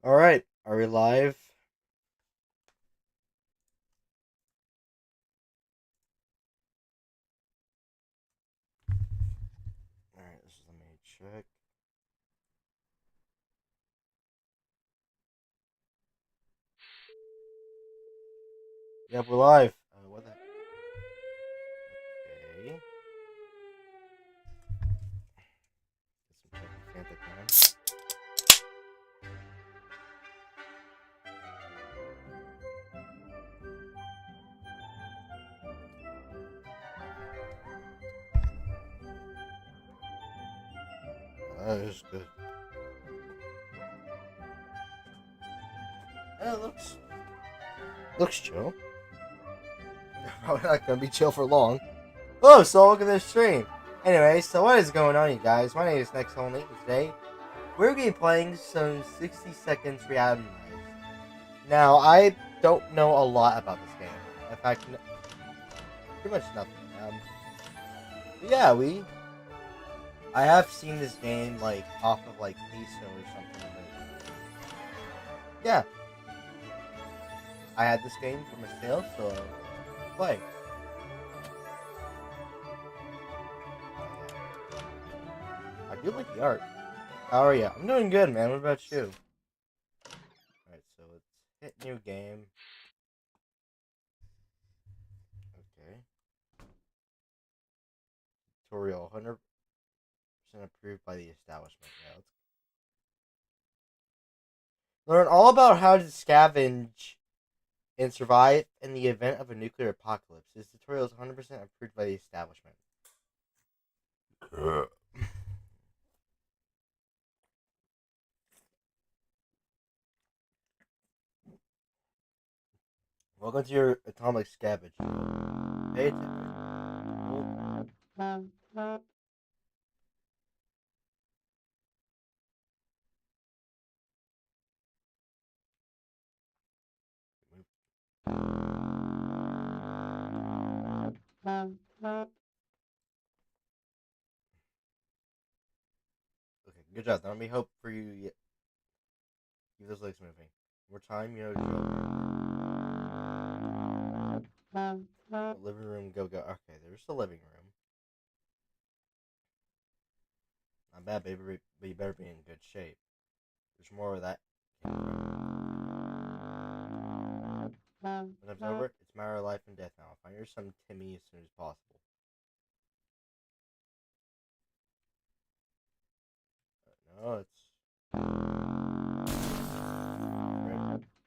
All right, are we live? All right, let me check. Yep, we're live. What the? Okay. Get some check Fanta That is good. Yeah, it looks chill. Probably not gonna be chill for long. Oh, so look at this stream. Anyway, so what is going on, you guys? My name is Next Only. Today, we're gonna be playing some 60 seconds Reatomized. Now, I don't know a lot about this game. In fact, pretty much nothing. Yeah, I have seen this game like off of like Peso or something, but yeah, I had this game for my sale, so play. I do like the art. How are you? I'm doing good, man. What about you? Alright, so let's hit new game. Okay. Tutorial 100% approved by the establishment. Yeah, let's learn all about how to scavenge and survive in the event of a nuclear apocalypse. This tutorial is 100% approved by the establishment. Welcome to your atomic scavenge. Pay attention. Okay, good job. Now let me hope for you. Keep those legs moving. More time, you know the living room, go. Okay, there's the living room. Not bad, baby, but you better be in good shape. There's more of that. When time's over, it's a matter of life and death now. Find your son Timmy as soon as possible. No, it's.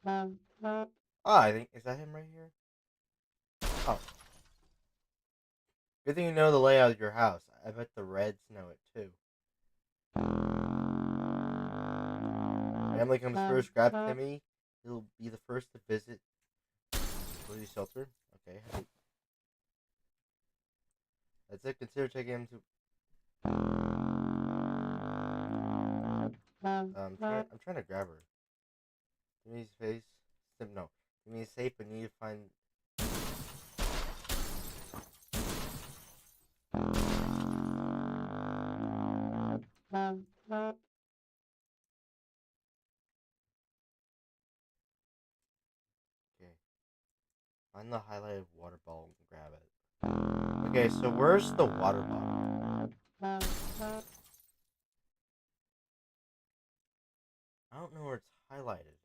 Right. Oh, I think is that him right here? Oh, good thing you know the layout of your house. I bet the Reds know it too. Family comes first. Grab Timmy. He'll be the first to visit police shelter. Okay. That's it. Consider taking him to. I'm trying to grab her. Timmy's face. No. Timmy's safe, but need to find. Okay. Find the highlighted water bottle and grab it. Okay, so where's the water bottle? I don't know where it's highlighted.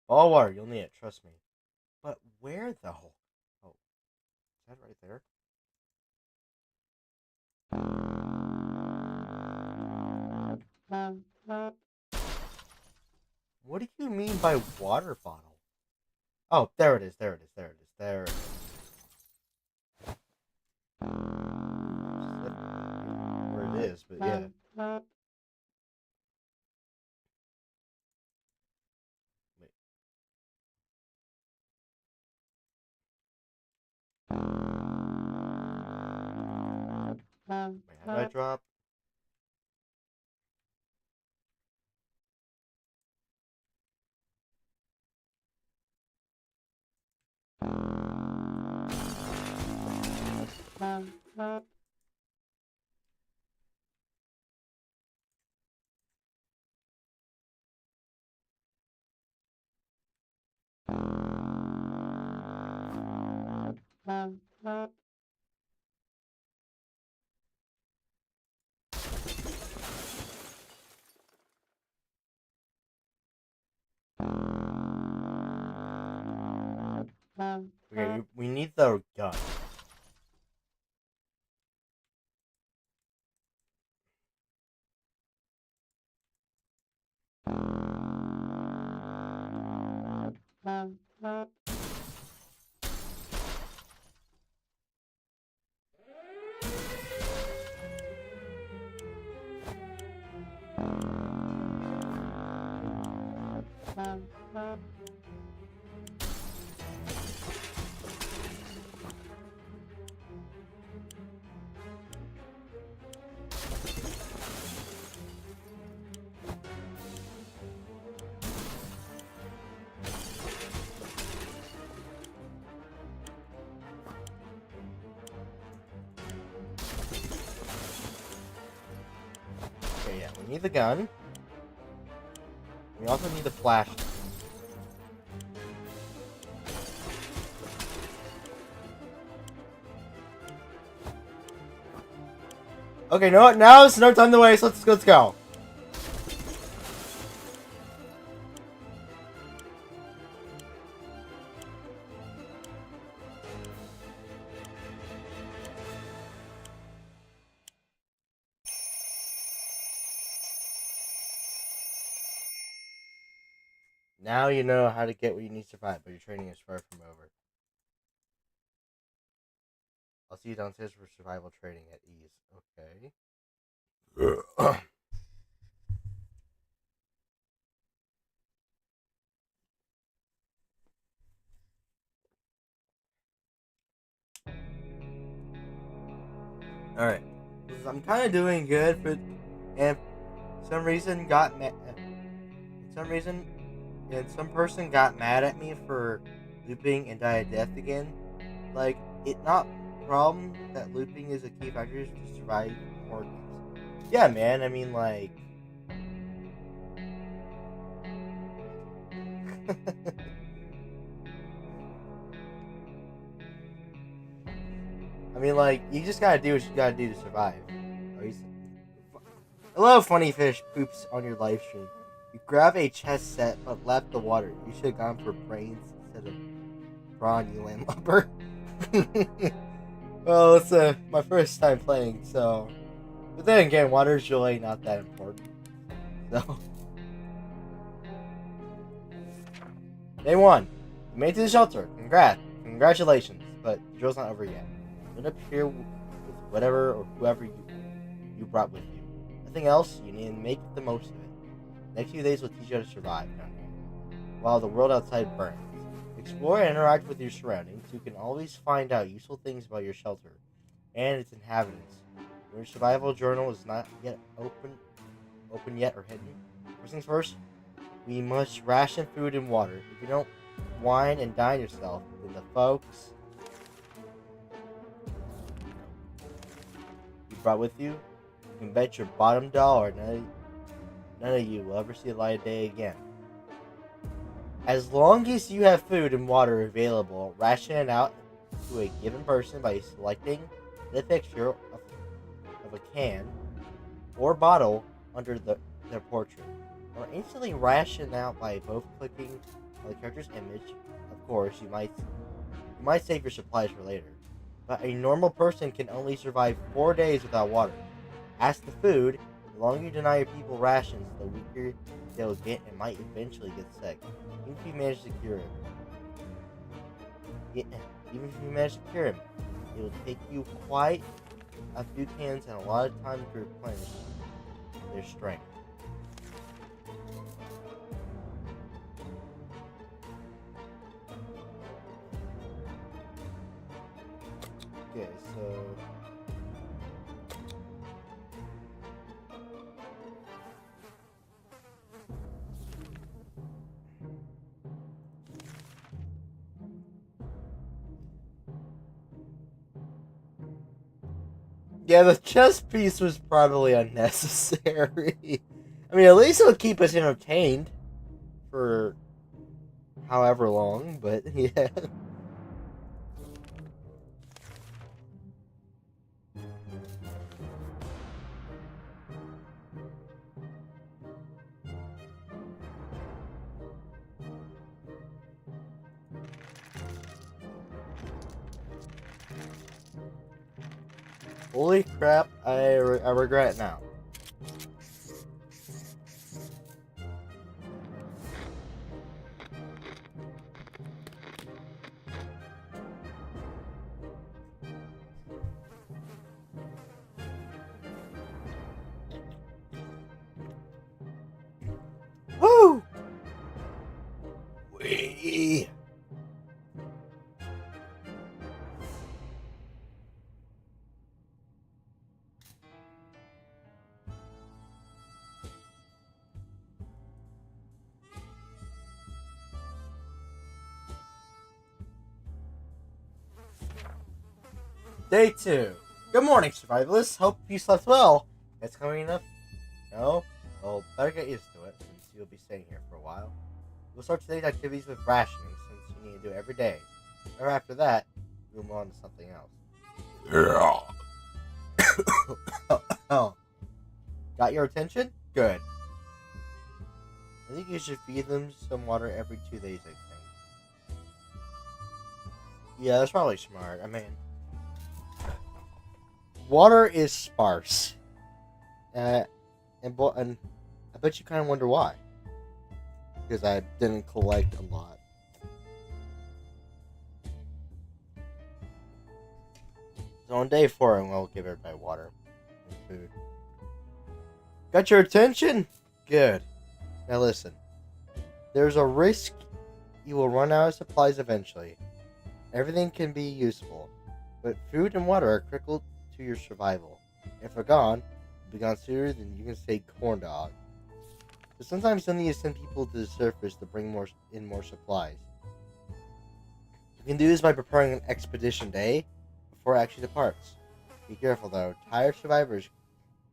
All water, you'll need it, trust me. But where though? Oh, is that right there? What do you mean by water bottle? Oh, there it is, there it is, there it is, there it is. Where it is, but yeah. Wait. Wait, how do I drop? Okay, we need the gun. Okay, yeah, we need the gun. We also need the flashlight. Okay, no, now it's no time to waste. Let's go. Now you know how to get what you need to survive, but your training is far from over. I'll see you downstairs for survival training at ease. Okay. Alright. I'm kind of doing good, but and some reason got mad. Some reason, and some person got mad at me for looping and died a death again. Like, it not problem that looping is a key factor to survive more games. Yeah, man. I mean, like. I mean, like, you just gotta do what you gotta do to survive. Hello, funny fish poops on your live stream. You grab a chest set but left the water. You should have gone for brains instead of prawn, you landlubber. Well, it's my first time playing, so. But then again, water's really not that important. So. Day 1. You made it to the shelter. Congratulations. But the drill's not over yet. End up here with whatever or whoever you brought with you. Nothing else, you need to make the most of it. The next few days will teach you how to survive down here, while the world outside burns. Explore and interact with your surroundings. You can always find out useful things about your shelter and its inhabitants. Your survival journal is not yet open yet or hidden. First things first, we must ration food and water. If you don't wine and dine yourself, then the folks you brought with you, you can bet your bottom dollar none of you will ever see the light of day again. As long as you have food and water available, ration it out to a given person by selecting the fixture of a can or bottle under their portrait, or instantly ration out by both clicking on the character's image. Of course, you might save your supplies for later, but a normal person can only survive 4 days without water. As to food, the longer you deny your people rations, the weaker they'll get and might eventually get sick, even if you manage to cure him. Even if you manage to cure him, it will take you quite a few cans and a lot of time to replenish their strength. Okay, so Yeah, the chess piece was probably unnecessary. I mean, at least it would keep us entertained for however long, but yeah. Holy crap, I regret it now. Woo! Wee! Day 2. Good morning, survivalists. Hope you slept well. It's coming up. No? Well, better get used to it, since you'll be staying here for a while. We'll start today's activities with rationing, since you need to do it every day. Or after that, we'll move on to something else. Oh. Got your attention? Good. I think you should feed them some water every 2 days, I think. Yeah, that's probably smart. I mean, water is sparse. And I bet you kind of wonder why. Because I didn't collect a lot. So on day 4, I'm going to give everybody water and food. Got your attention? Good. Now listen. There's a risk you will run out of supplies eventually. Everything can be useful, but food and water are critical to your survival. If they're gone, be gone sooner than you can say corn dog. But sometimes you'll need to send people to the surface to bring more supplies. You can do this by preparing an expedition day before it actually departs. Be careful though, tired survivors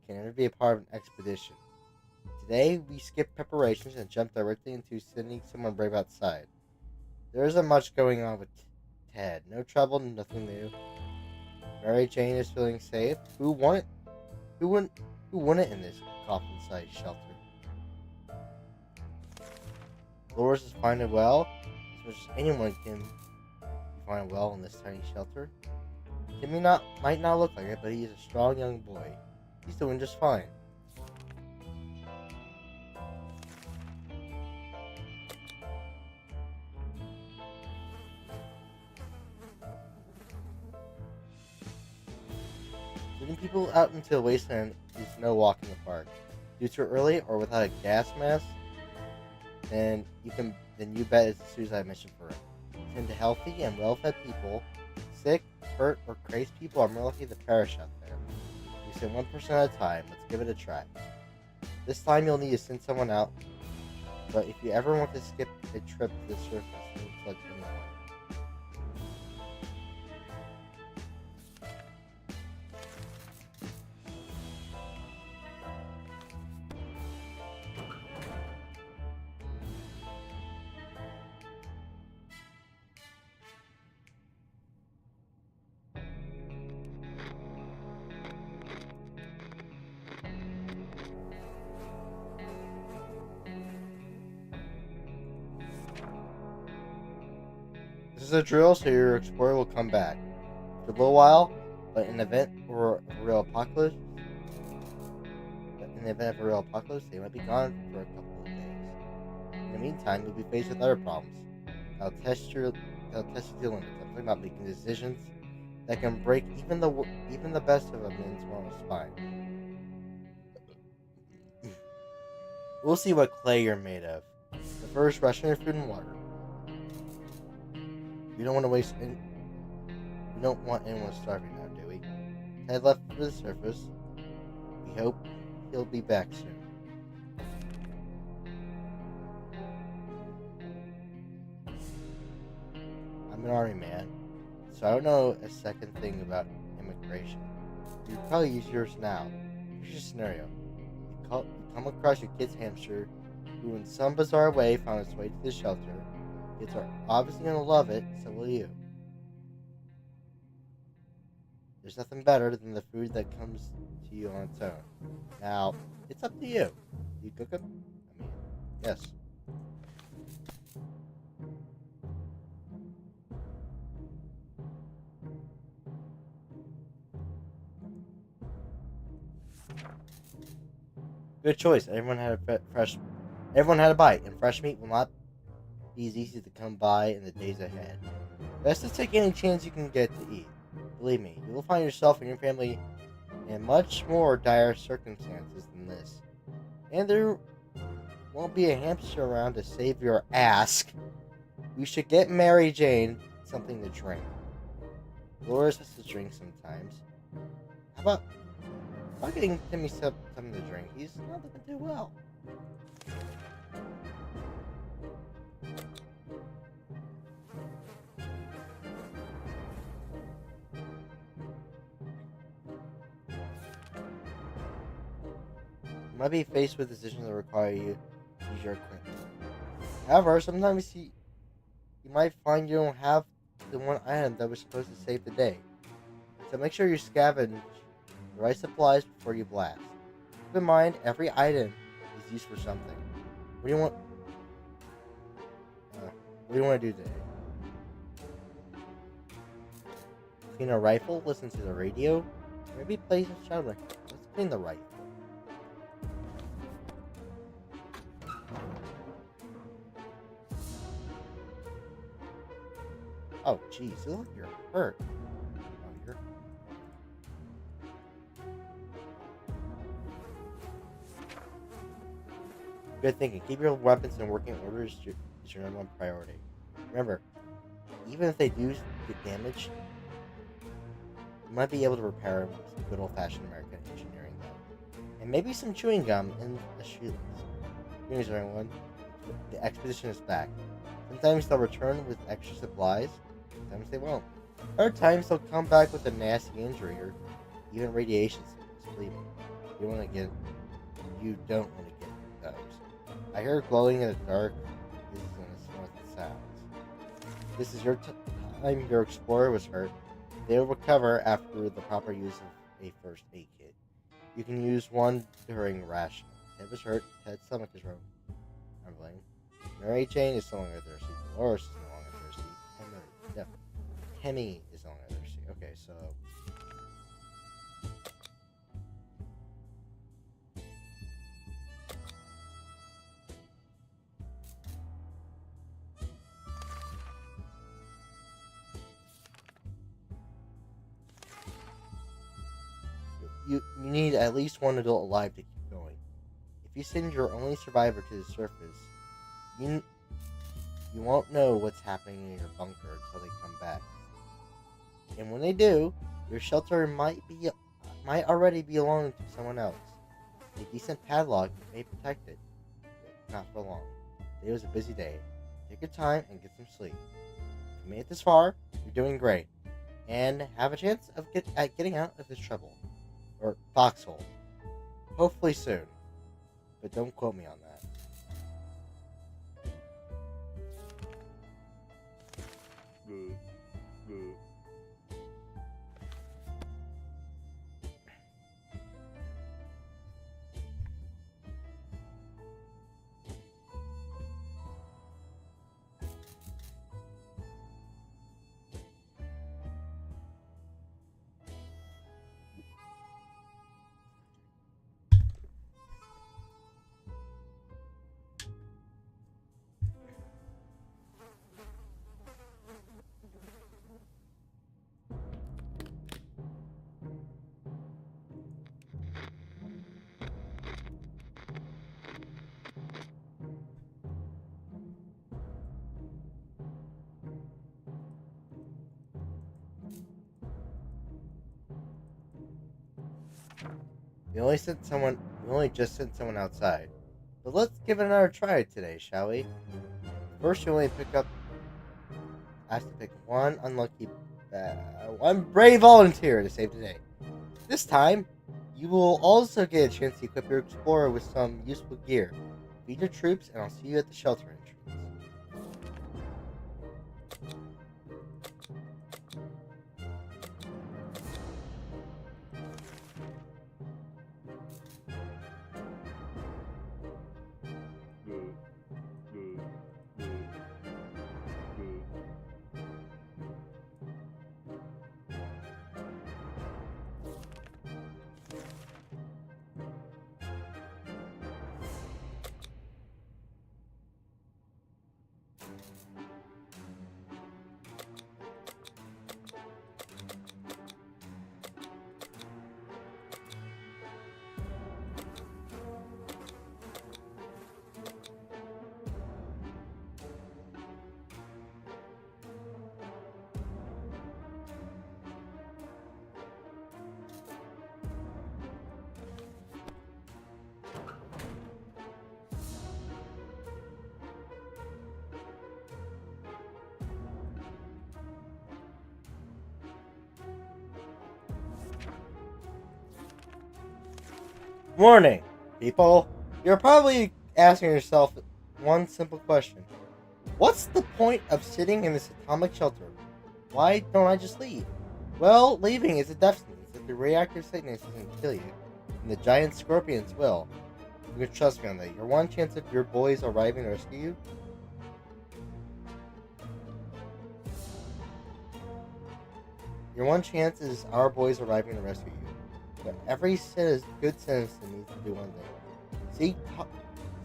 can never be a part of an expedition. Today, we skip preparations and jump directly into sending someone brave outside. There isn't much going on with Ted. No trouble, nothing new. Mary Jane is feeling safe. Who wouldn't in this coffin-sized shelter? Dolores is fine and well, as much as anyone can be fine and well in this tiny shelter. Timmy might not look like it, but he is a strong young boy. He's doing just fine. Getting people out into the wasteland is no walk in the park. Due too early or without a gas mask, then you bet it's a suicide mission for it. Tend to healthy and well-fed people. Sick, hurt, or crazed people are more likely to perish out there. You send one person at a time. Let's give it a try. This time you'll need to send someone out, but if you ever want to skip a trip to the surface, you need to let me know. This is a drill, so your explorer will come back. For a little while, but in the event of a real apocalypse, they might be gone for a couple of days. In the meantime, you'll be faced with other problems. They'll test your limits. I'm talking about making decisions that can break even the best of a man's moral spine. We'll see what clay you're made of. But first, ration your food and water. We don't want anyone starving now, do we? Ted left for the surface. We hope he'll be back soon. I'm an army man, so I don't know a second thing about immigration. You're probably yours now. Here's your scenario. You come across your kid's hamster who in some bizarre way found its way to the shelter. Kids are obviously going to love it, so will you. There's nothing better than the food that comes to you on its own. Now, it's up to you. Do you cook it? I mean, yes. Good choice. Everyone had a bite, and fresh meat will not be as easy to come by in the days ahead. Best to take any chance you can get to eat. Believe me, you will find yourself and your family in much more dire circumstances than this. And there won't be a hamster around to save your ass. You should get Mary Jane something to drink. Dolores has to drink sometimes. How about getting Timmy something to drink? He's not looking too well. You might be faced with decisions that require you to use your equipment. However, sometimes you might find you don't have the one item that was supposed to save the day. So make sure you scavenge the right supplies before you blast. Keep in mind, every item is used for something. What do you want? What do you want to do today? Clean a rifle, listen to the radio, maybe play some shadow. Let's clean the rifle. Oh, jeez, you look like you're hurt. Oh, you're... Good thinking. Keep your weapons in working order is your number one priority. Remember, even if they do get damaged, you might be able to repair them with some good old-fashioned American engineering, though. And maybe some chewing gum and a shoelace. Good news, everyone. The expedition is back. Sometimes they'll return with extra supplies. Sometimes they won't. Other times they'll come back with a nasty injury or even radiation sickness. Believe me, you don't want to get those. I hear glowing in the dark. This is when it smells the sounds. This is your time. Your explorer was hurt. They will recover after the proper use of a first aid kit. You can use one during rationing. Ted was hurt. Ted's stomach is rumbling. Mary Jane is no longer thirsty. Dolores is no longer thirsty. Hemi is no longer thirsty. Okay, so... You need at least one adult alive to keep going. If you send your only survivor to the surface, you won't know what's happening in your bunker until they come back. And when they do, your shelter might already belong to someone else. A decent padlock may protect it, but not for long. Today was a busy day. Take your time and get some sleep. If you made it this far, you're doing great, and have a chance of getting out of this trouble. Or foxhole. Hopefully soon. But don't quote me on that. We only just sent someone outside. But let's give it another try today, shall we? First, you only asked to pick one brave volunteer to save the day. This time, you will also get a chance to equip your explorer with some useful gear. Feed your troops, and I'll see you at the shelter entrance. Warning, people. You're probably asking yourself one simple question. What's the point of sitting in this atomic shelter? Why don't I just leave? Well, leaving is a death sentence if the reactor sickness doesn't kill you, and the giant scorpions will. You can trust me on that. Your one chance of your boys arriving to rescue you? Your one chance is our boys arriving to rescue you. But every good citizen needs to do one thing.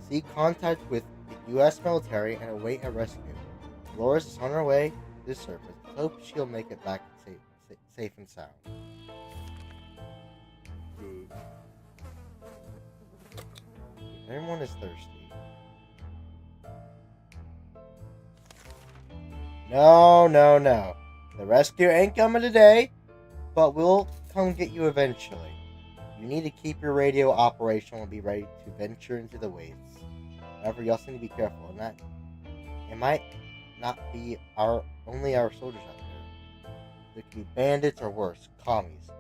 Seek contact with the U.S. military and await a rescue. Dolores is on her way to the surface. Hope she'll make it back safe and sound. Everyone is thirsty. No. The rescue ain't coming today, but we'll come get you eventually. You need to keep your radio operational and be ready to venture into the wastes. However, you also need to be careful, and that it might not be only our soldiers out there. There could be bandits or worse, commies.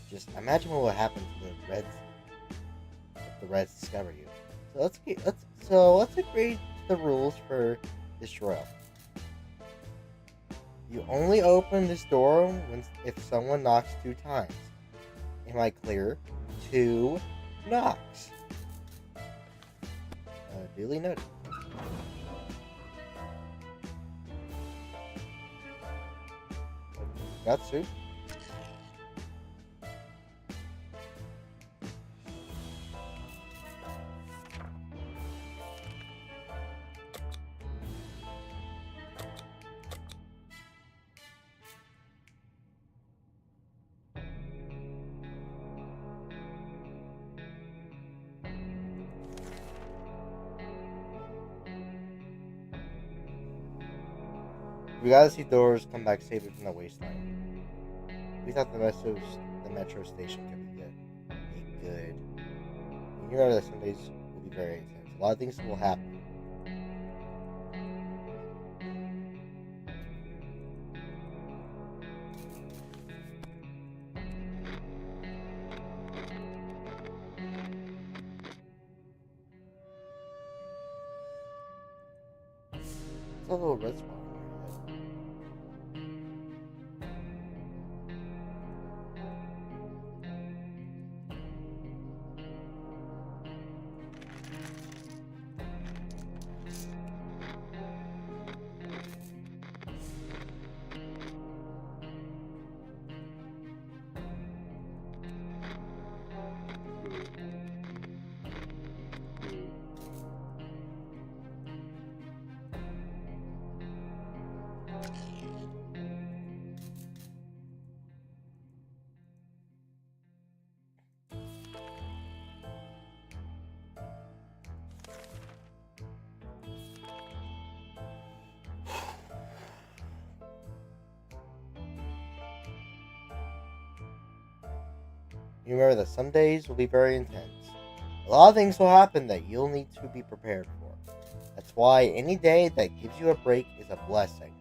Just imagine what will happen to the Reds if the Reds discover you. So let's agree to the rules for this drill. You only open this door if someone knocks 2 times. Am I clear? 2 knocks. Duly noted. Got soup? We gotta see Doors come back safely from the wasteland. We thought the metro station could be good. You know that some days will be very intense. A lot of things will happen. It's a little red spot. You remember that some days will be very intense. A lot of things will happen that you'll need to be prepared for. That's why any day that gives you a break is a blessing.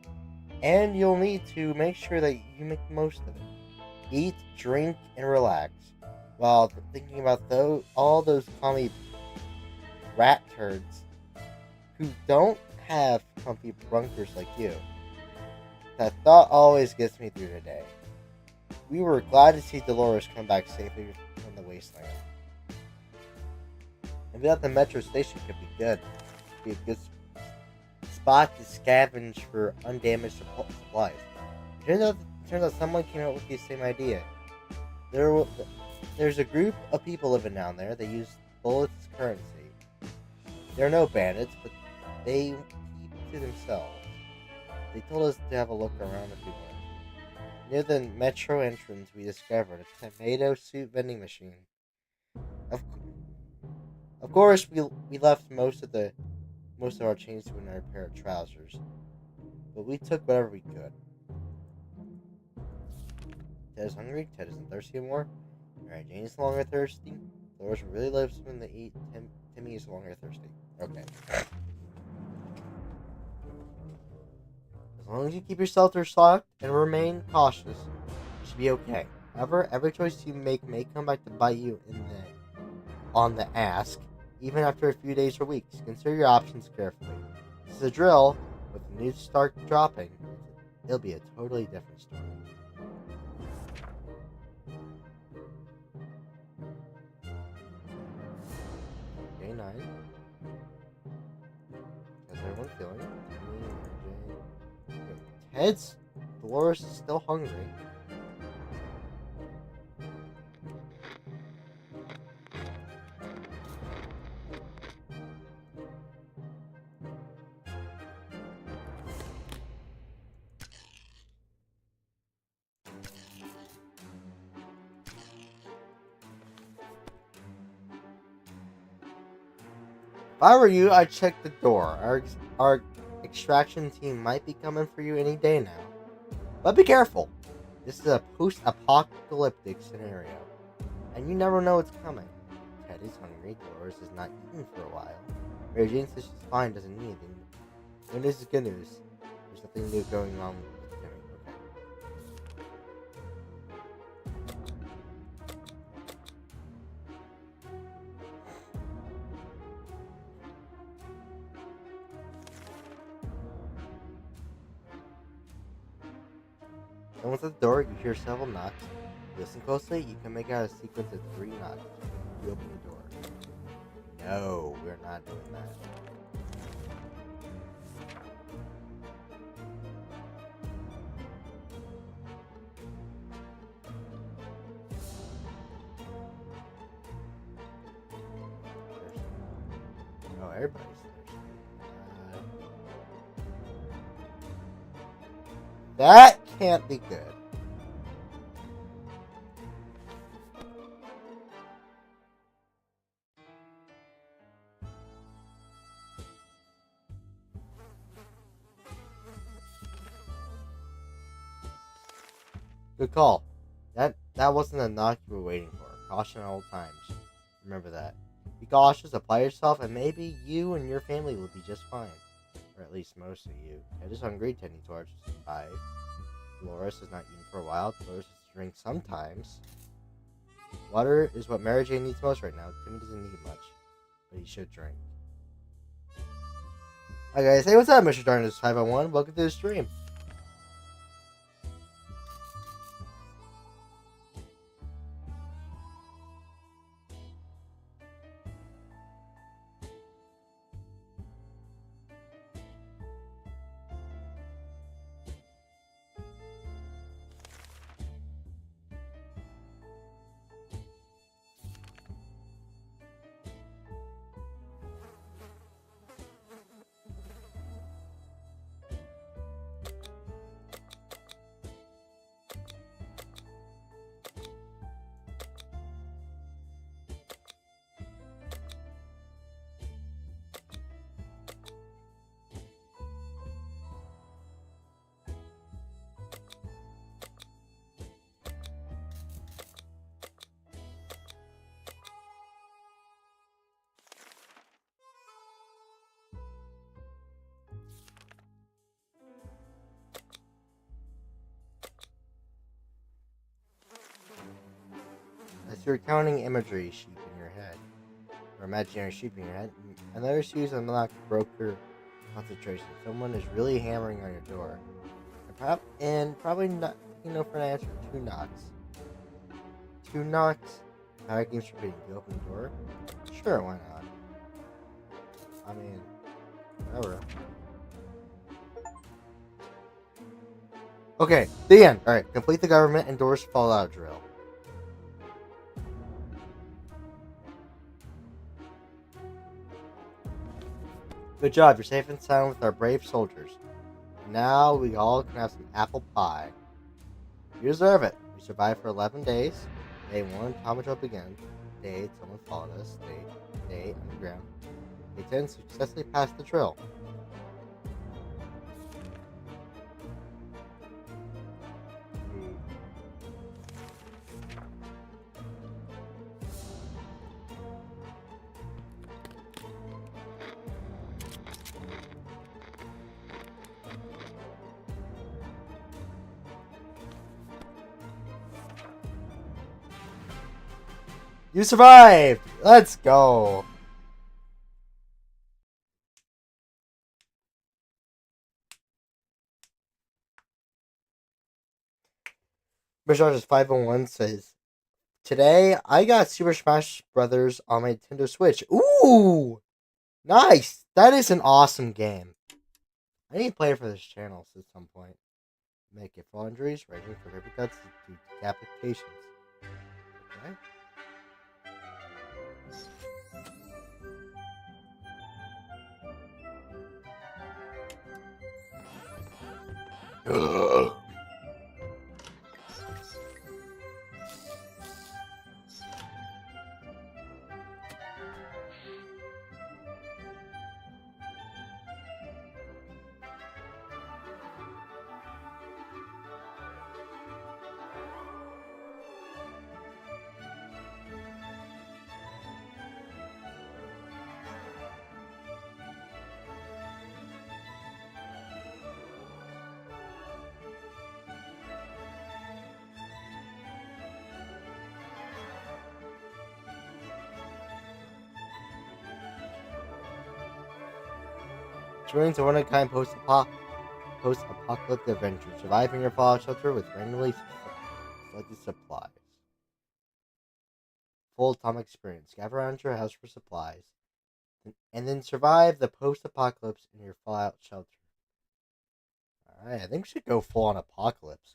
And you'll need to make sure that you make the most of it. eat, drink, and relax, while thinking about all those commie rat turds who don't have comfy bunkers like you. That thought always gets me through the day. We were glad to see Dolores come back safely from the wasteland. And without the metro station could be good. Be a good spot to scavenge for undamaged supplies. Turns out someone came up with the same idea. There's a group of people living down there. They use bullets as currency. They're no bandits, but they keep to themselves. They told us to have a look around if we went. Near the metro entrance, we discovered a tomato soup vending machine. Of course, we left most of our change to another pair of trousers, but we took whatever we could. Ted is hungry. Ted isn't thirsty anymore. Alright, Jane is no longer thirsty. Dolores really loves something to eat. Timmy is no longer thirsty. Okay. As long as you keep your shelter stocked and remain cautious, you should be okay. However, every choice you make may come back to bite you on the ass, even after a few days or weeks. Consider your options carefully. This is a drill. With the news start dropping, it'll be a totally different story. Day 9. How's everyone feeling? Ted's Dolores is still hungry. If I were you, I'd check the door. Our extraction team might be coming for you any day now. But be careful. This is a post-apocalyptic scenario, and you never know what's coming. Ted is hungry. Dolores has not eaten for a while. Mary Jane says she's fine, doesn't need anything. Good news is good news. There's nothing new going on with Timmy. Okay. Someone's at the door. You hear several knocks. Listen closely. You can make out a sequence of 3 knocks. You open the door. No, we're not doing that. Oh, everybody's thirsty. That can't be good. Good call. That wasn't the knock you were waiting for. Caution at all times. Remember that. Be cautious, apply yourself, and maybe you and your family will be just fine. Or at least most of you. Ted is hungry, tending towards 5. Dolores has not eaten for a while. Dolores has to drink sometimes. Water is what Mary Jane needs most right now. Timmy doesn't need much, but he should drink. Hi guys, hey, what's up, Mr. Darkness 501? Welcome to the stream. you're counting imagery sheep in your head, or imaginary sheep in your head. Another use unlock broker concentration. Someone is really hammering on your door. And probably not, for an answer, 2 knocks. 2 knocks. Power games forbidden. You open the door? Sure, why not? I mean, whatever. Okay, the end. Alright, complete the government endorsed Fallout drill. Good job, you're safe and sound with our brave soldiers. Now we all can have some apple pie. You deserve it. We survived for 11 days. Day 1, Tommy Joe begins. Day 8, someone followed us. Day 8, underground. Day 10, successfully passed the drill. You survived! Let's go! Bajaj's 501 says, today I got Super Smash Brothers on my Nintendo Switch. Ooh! Nice! That is an awesome game. I need to play it for this channel at some point. Make it for injuries, ranging from paper cuts to decapitations. Okay. Ugh. Joins a one-of-a-kind post-apocalyptic adventure. Surviving your fallout shelter with randomly selected supplies. Full atomic experience. Gather around your house for supplies. And then survive the post-apocalypse in your fallout shelter. Alright, I think we should go full on apocalypse.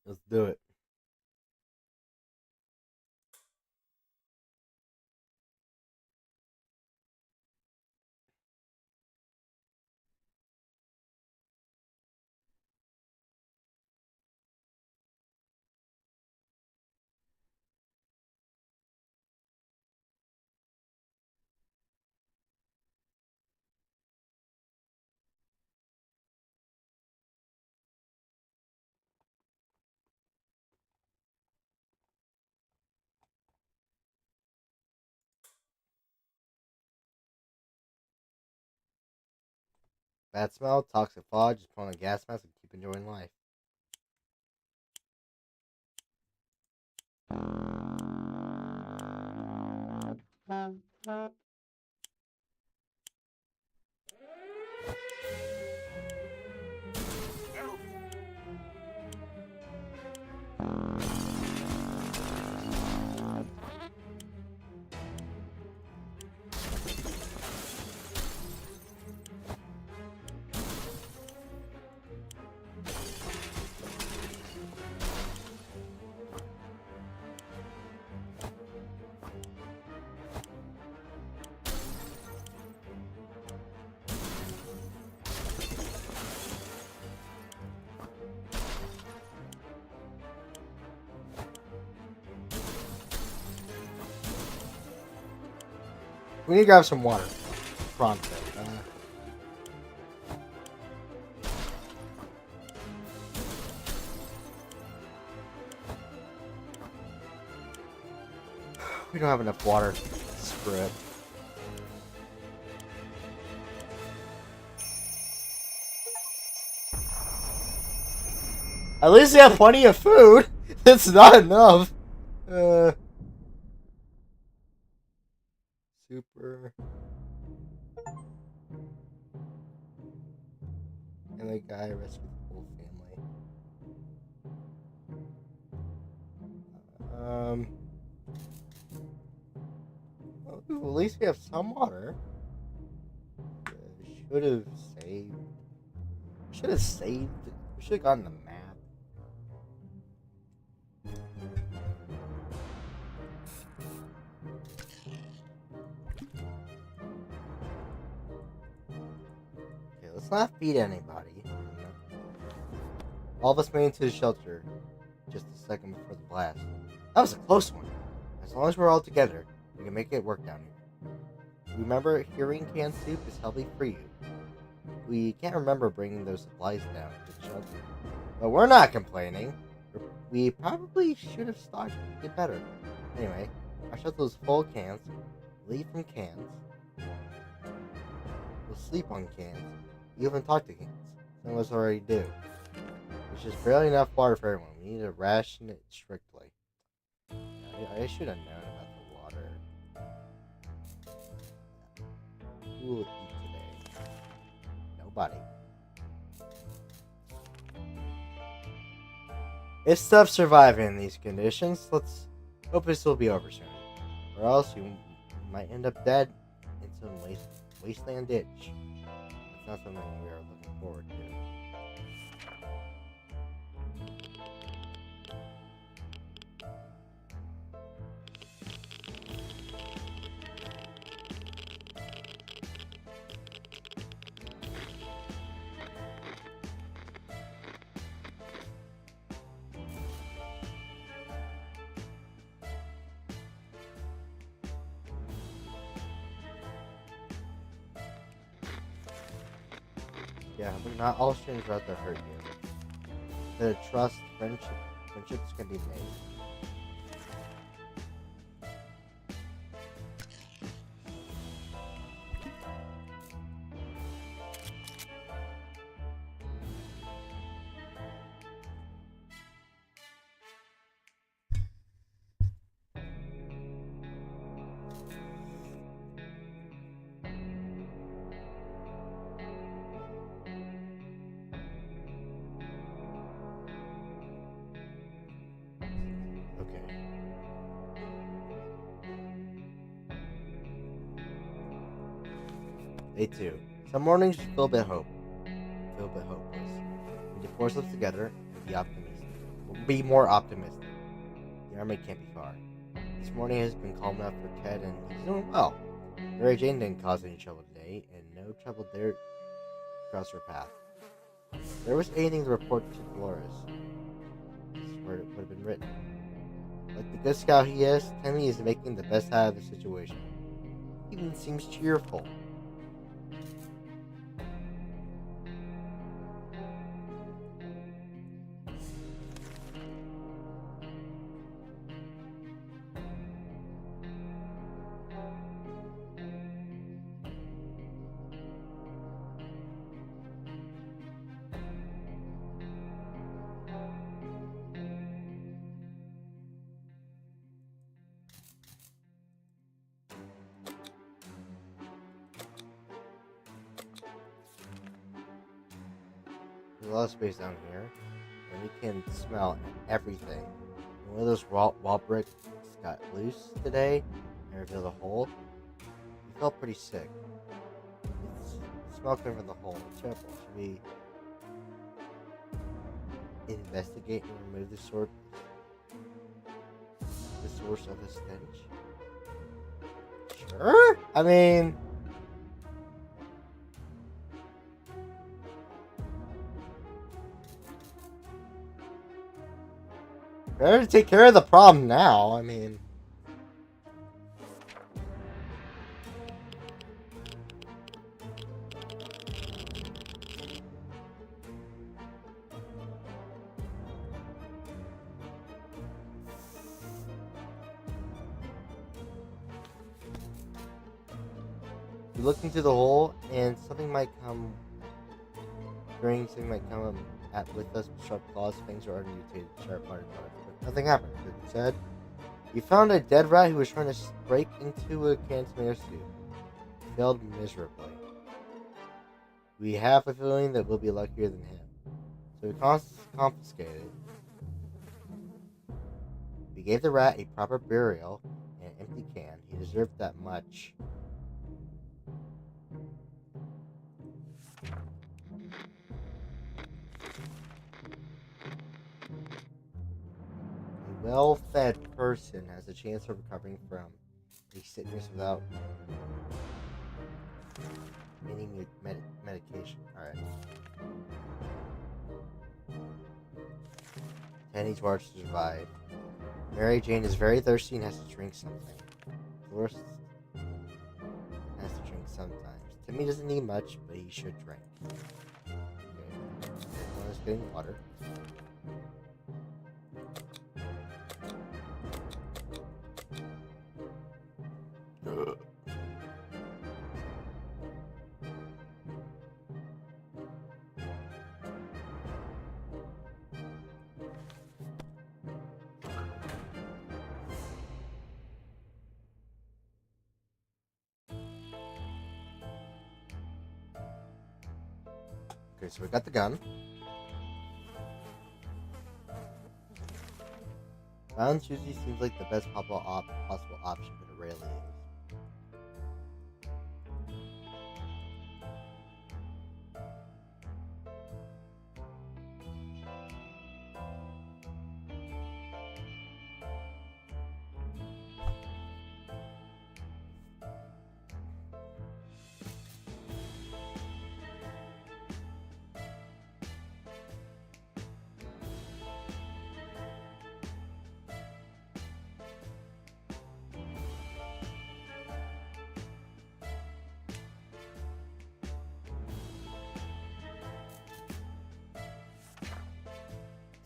Let's do it. Bad smell, toxic fog, just put on a gas mask and keep enjoying life. We need to grab some water. Pronto. We don't have enough water. Screw it. At least we have plenty of food. It's not enough. Super. And the guy rescued the whole family. Well, at least we have some water. Should have saved. Should have saved. We should have gotten the map. Okay, let's not feed anybody. All of us made it to the shelter just a second before the blast. That was a close one. As long as we're all together, we can make it work down here. Remember, hearing canned soup is healthy for you. We can't remember bringing those supplies down to the shelter. But we're not complaining. We probably should have stocked it better. Anyway, our shelter is full of cans. We'll eat from cans. We'll sleep on cans. We even talk to cans. Some of us already do. There's just barely enough water for everyone. We need to ration it strictly. I should have known about the water. Who will eat today? Nobody. It's tough surviving in these conditions. Let's hope this will be over soon. Or else you might end up dead in some wasteland ditch. It's not something we are looking forward to. Yeah, but not all strangers are out to hurt you. The trust, friendships can be made. Day 2. Some mornings feel a bit hopeless. We need to force us together and be optimistic. We'll be more optimistic. The army can't be far. This morning has been calm enough for Ted, and he's doing well. Mary Jane didn't cause any trouble today, and no trouble dared cross her path. If there was anything to report to Dolores, this is where it would have been written. Like the good scout he is, Timmy is making the best out of the situation. He even seems cheerful. There's a lot of space down here, and we can smell everything. And one of those wall bricks got loose today and revealed a hole. We felt pretty sick. The smell coming from the hole. It's terrible. Should we investigate and remove the source of the stench? Sure. I mean, better to take care of the problem now. I mean, You look into the hole, and something might come at with us with sharp claws, fangs, or other mutated sharp-pointed parts. But nothing happened. Instead, you found a dead rat who was trying to break into a can of tomato soup. He failed miserably. We have a feeling that we'll be luckier than him. So we confiscated it. We gave the rat a proper burial and an empty can. He deserved that much. A well-fed person has a chance of recovering from a sickness without any medication. Alright. 10 each watch to survive. Mary Jane is very thirsty and has to drink something. Dolores has to drink sometimes. Timmy doesn't need much, but he should drink. Okay. Everyone is getting water. Okay, so we got the gun. Violence usually seems like the best possible option, but it rarely is.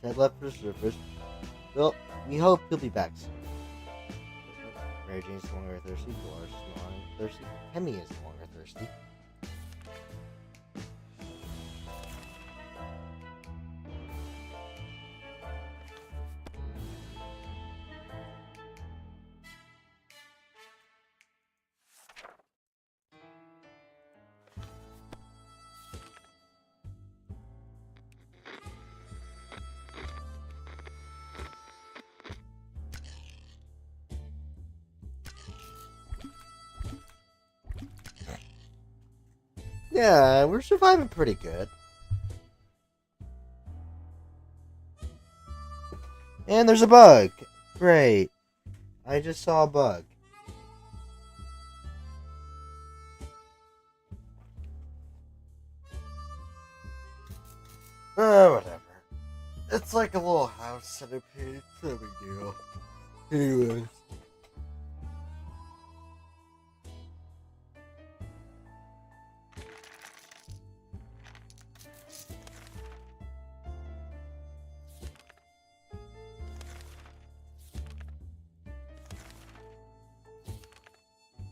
Ted left for the surface. Well, we hope he'll be back soon. Mary Jane's no longer thirsty. Dolores is no longer thirsty. Hemi is no longer thirsty. Yeah, we're surviving pretty good. And there's a bug. Great. I just saw a bug. Whatever. It's like a little house centipede. It's no big deal. Anyways.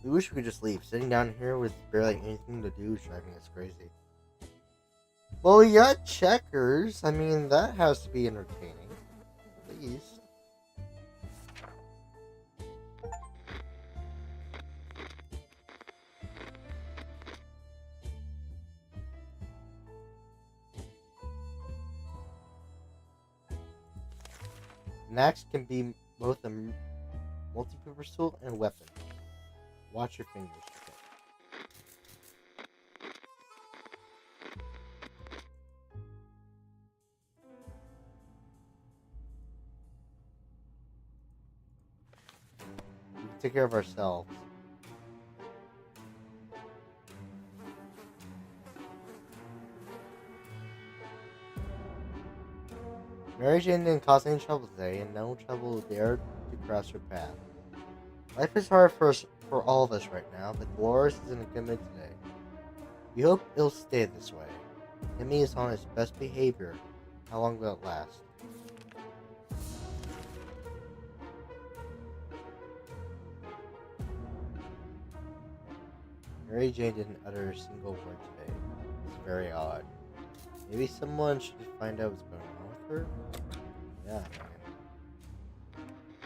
We wish we could just leave. Sitting down here with barely anything to do is driving us crazy. Well, we got checkers. I mean, that has to be entertaining. At least. An axe can be both a multi-purpose tool and a weapon. Watch your fingers. We can take care of ourselves. Mary Jane didn't cause any trouble today, and no trouble dared to cross her path. Life is hard for all of us right now, but Dolores is in a good mood today. We hope it'll stay this way. Timmy is on his best behavior. How long will it last? Mary Jane didn't utter a single word today. It's very odd. Maybe someone should find out what's going on with her? Yeah, man.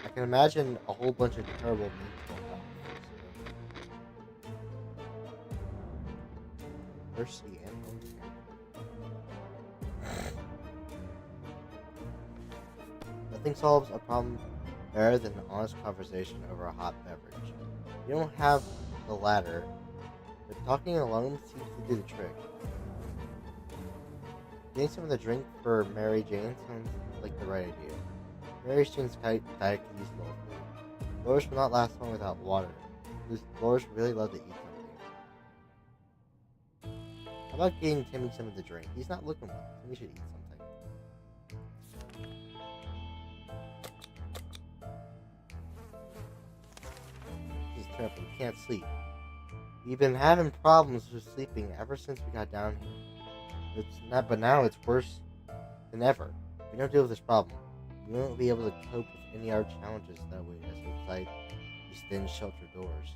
I can imagine a whole bunch of terrible mental health. Thirsty and hungry. Nothing solves a problem better than an honest conversation over a hot beverage. You don't have the latter, but talking alone seems to do the trick. Getting some of the drink for Mary Jane sounds like the right idea. Mary Jane's diet could use a little food. Loris will not last long without water. Loris really love to eat something. How about getting Timmy some of the drink? He's not looking well. Timmy should eat something. This is terrible. We can't sleep. We've been having problems with sleeping ever since we got down here. But now it's worse than ever. If we don't deal with this problem, we won't be able to cope with any other challenges that await us inside these thin shelter doors.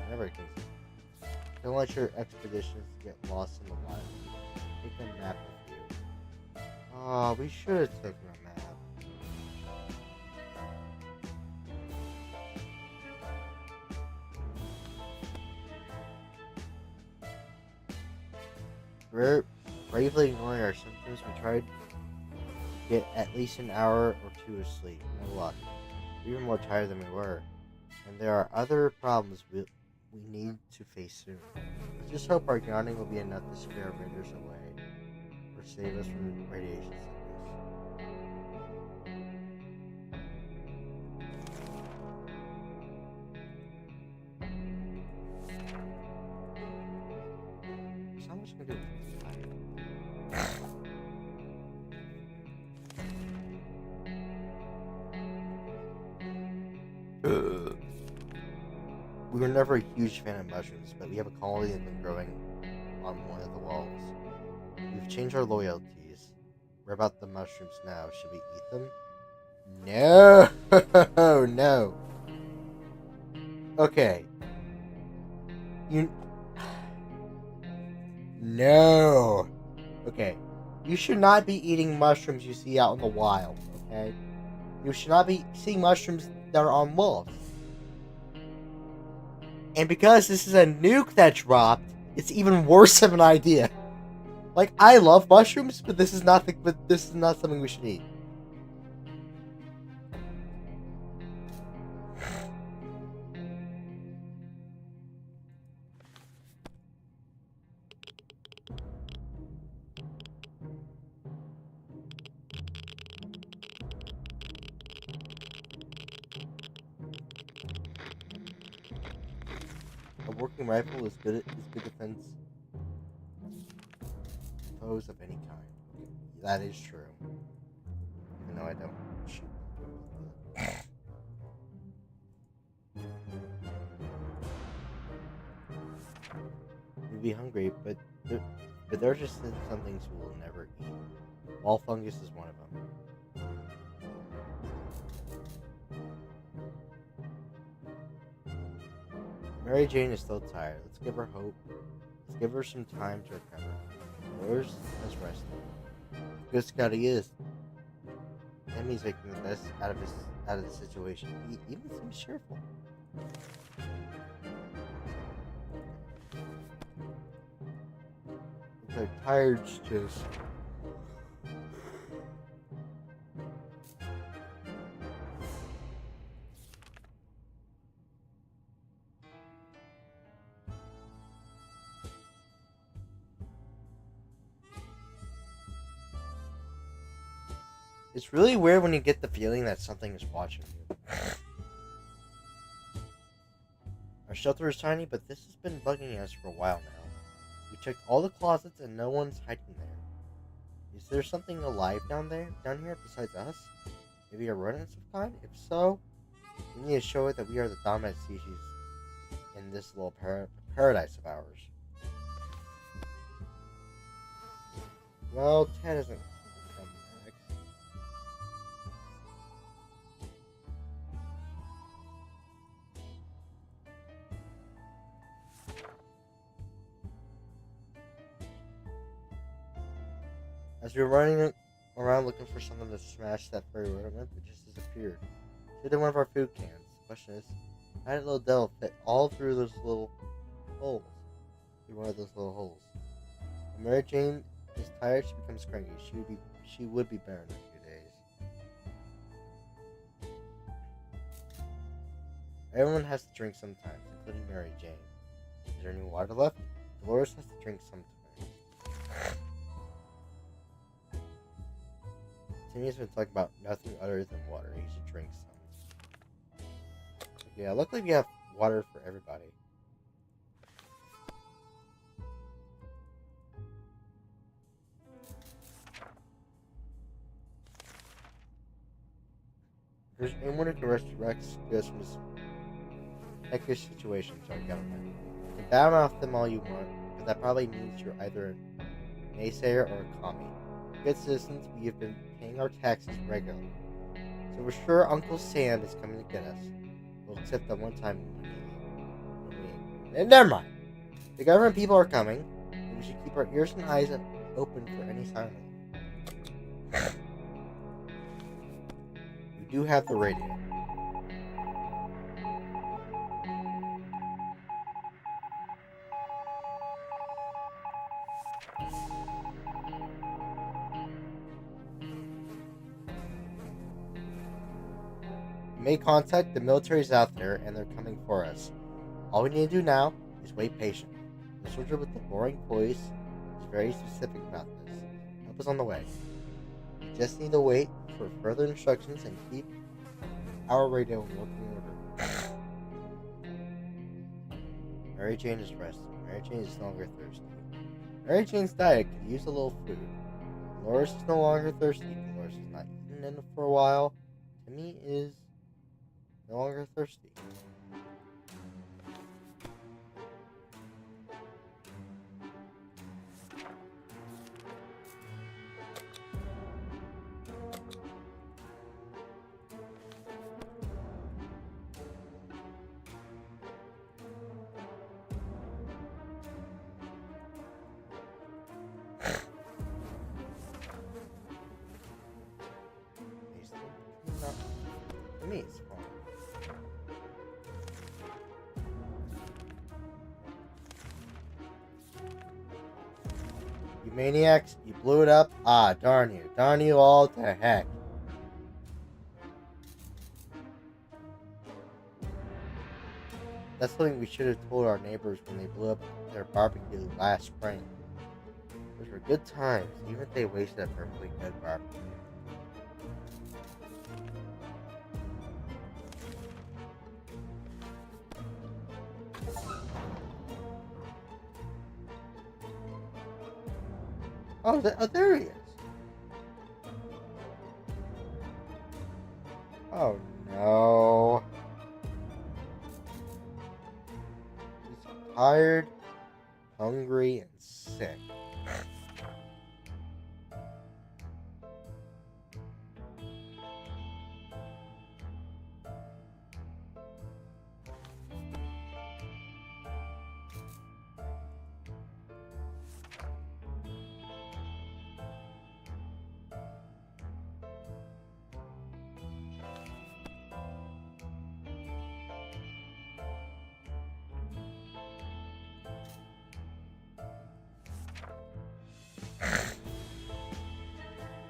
Never can. Don't let your expeditions get lost in the wild. Take a map with you. Oh, we should have taken a map. We're bravely ignoring our symptoms. We tried to get at least an hour or two of sleep. No luck. We're even more tired than we were. And there are other problems we need to face soon. Let's just hope our yawning will be enough to scare Raiders away, or save us from radiation sickness. There's not much I can do with this. We were never a huge fan of mushrooms, but we have a colony that's been growing on one of the walls. We've changed our loyalties. We're about the mushrooms now. Should we eat them? No! No. Okay. No! Okay. You should not be eating mushrooms you see out in the wild, okay? You should not be seeing mushrooms that are on wolves. And because this is a nuke that dropped, it's even worse of an idea. Like, I love mushrooms, but this is not something we should eat. A working rifle is good defense foes of any kind. That is true. Even though I don't shoot. We'd be hungry, but there are just some things we will never eat. Wall fungus is one of them. Mary Jane is still tired. Let's give her hope. Let's give her some time to recover. Loris has rested. Good scout he is. Emmy's making the best out of the situation. He even seems cheerful. They're tired just. It's really weird when you get the feeling that something is watching you. Our shelter is tiny, but this has been bugging us for a while now. We checked all the closets and no one's hiding there. Is there something alive down here besides us? Maybe a rodent of some kind? If so, we need to show it that we are the dominant species in this little paradise of ours. Well, Ted isn't coming back. As we were running around looking for something to smash that furry rodent, it just disappeared. It hit in one of our food cans. The question is, how did little devil fit all through those little holes? Through one of those little holes. When Mary Jane is tired, she becomes cranky. She would be barren in a few days. Everyone has to drink sometimes, including Mary Jane. Is there any water left? Dolores has to drink sometimes. Timmy's been talking about nothing other than water. He should drink some. Yeah, luckily we have water for everybody. If there's anyone who can rescue us from this heckish situation, it's our government. You can badmouth them all you want, but that probably means you're either a naysayer or a commie. Good citizens, we have been paying our taxes regularly, so we're sure Uncle Sam is coming to get us. We'll accept that one time never mind. The government people are coming, and we should keep our ears and eyes open for any sign of them. We do have the radio. We made contact, the military's out there, and they're coming for us. All we need to do now is wait patiently. The soldier with the boring voice is very specific about this. Help us on the way. We just need to wait for further instructions and keep our radio in working order. Mary Jane is resting. Mary Jane is no longer thirsty. Mary Jane's diet could use a little food. Dolores is no longer thirsty. Dolores has not eaten in for a while. Timmy is no longer thirsty. To me, it's fine. You maniacs, you blew it up. Ah, darn you. Darn you all to heck. That's something we should have told our neighbors when they blew up their barbecue last spring. Those were good times, even if they wasted a perfectly good barbecue. Oh, there he is. Oh, no. He's tired, hungry, and sick.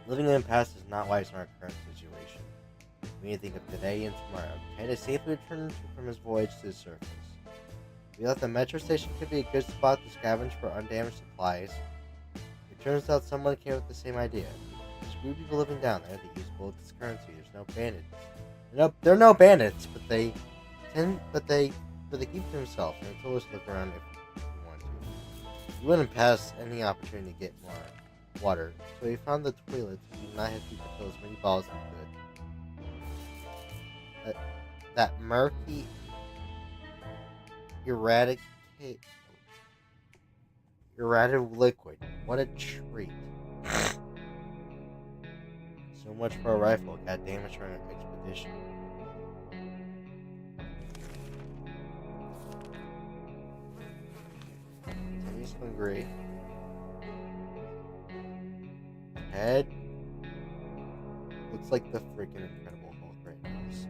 Living in the past is not wise in our current situation. We need to think of today and tomorrow. Can to safely return from his voyage to the surface. We thought the metro station could be a good spot to scavenge for undamaged supplies. It turns out someone came up with the same idea. There's a group of people living down there that use gold as currency. There's no bandits. They're no bandits, but they keep to themselves, and they told us to look around if we want to. We wouldn't pass any opportunity to get more water, so we found the toilets. We did not have to fill as many bottles as we could. That murky eradicate erratic liquid. What a treat. So much for a rifle. Got damaged for an expedition. Teddy's hungry. Ted looks like the freaking Incredible Hulk right now, so.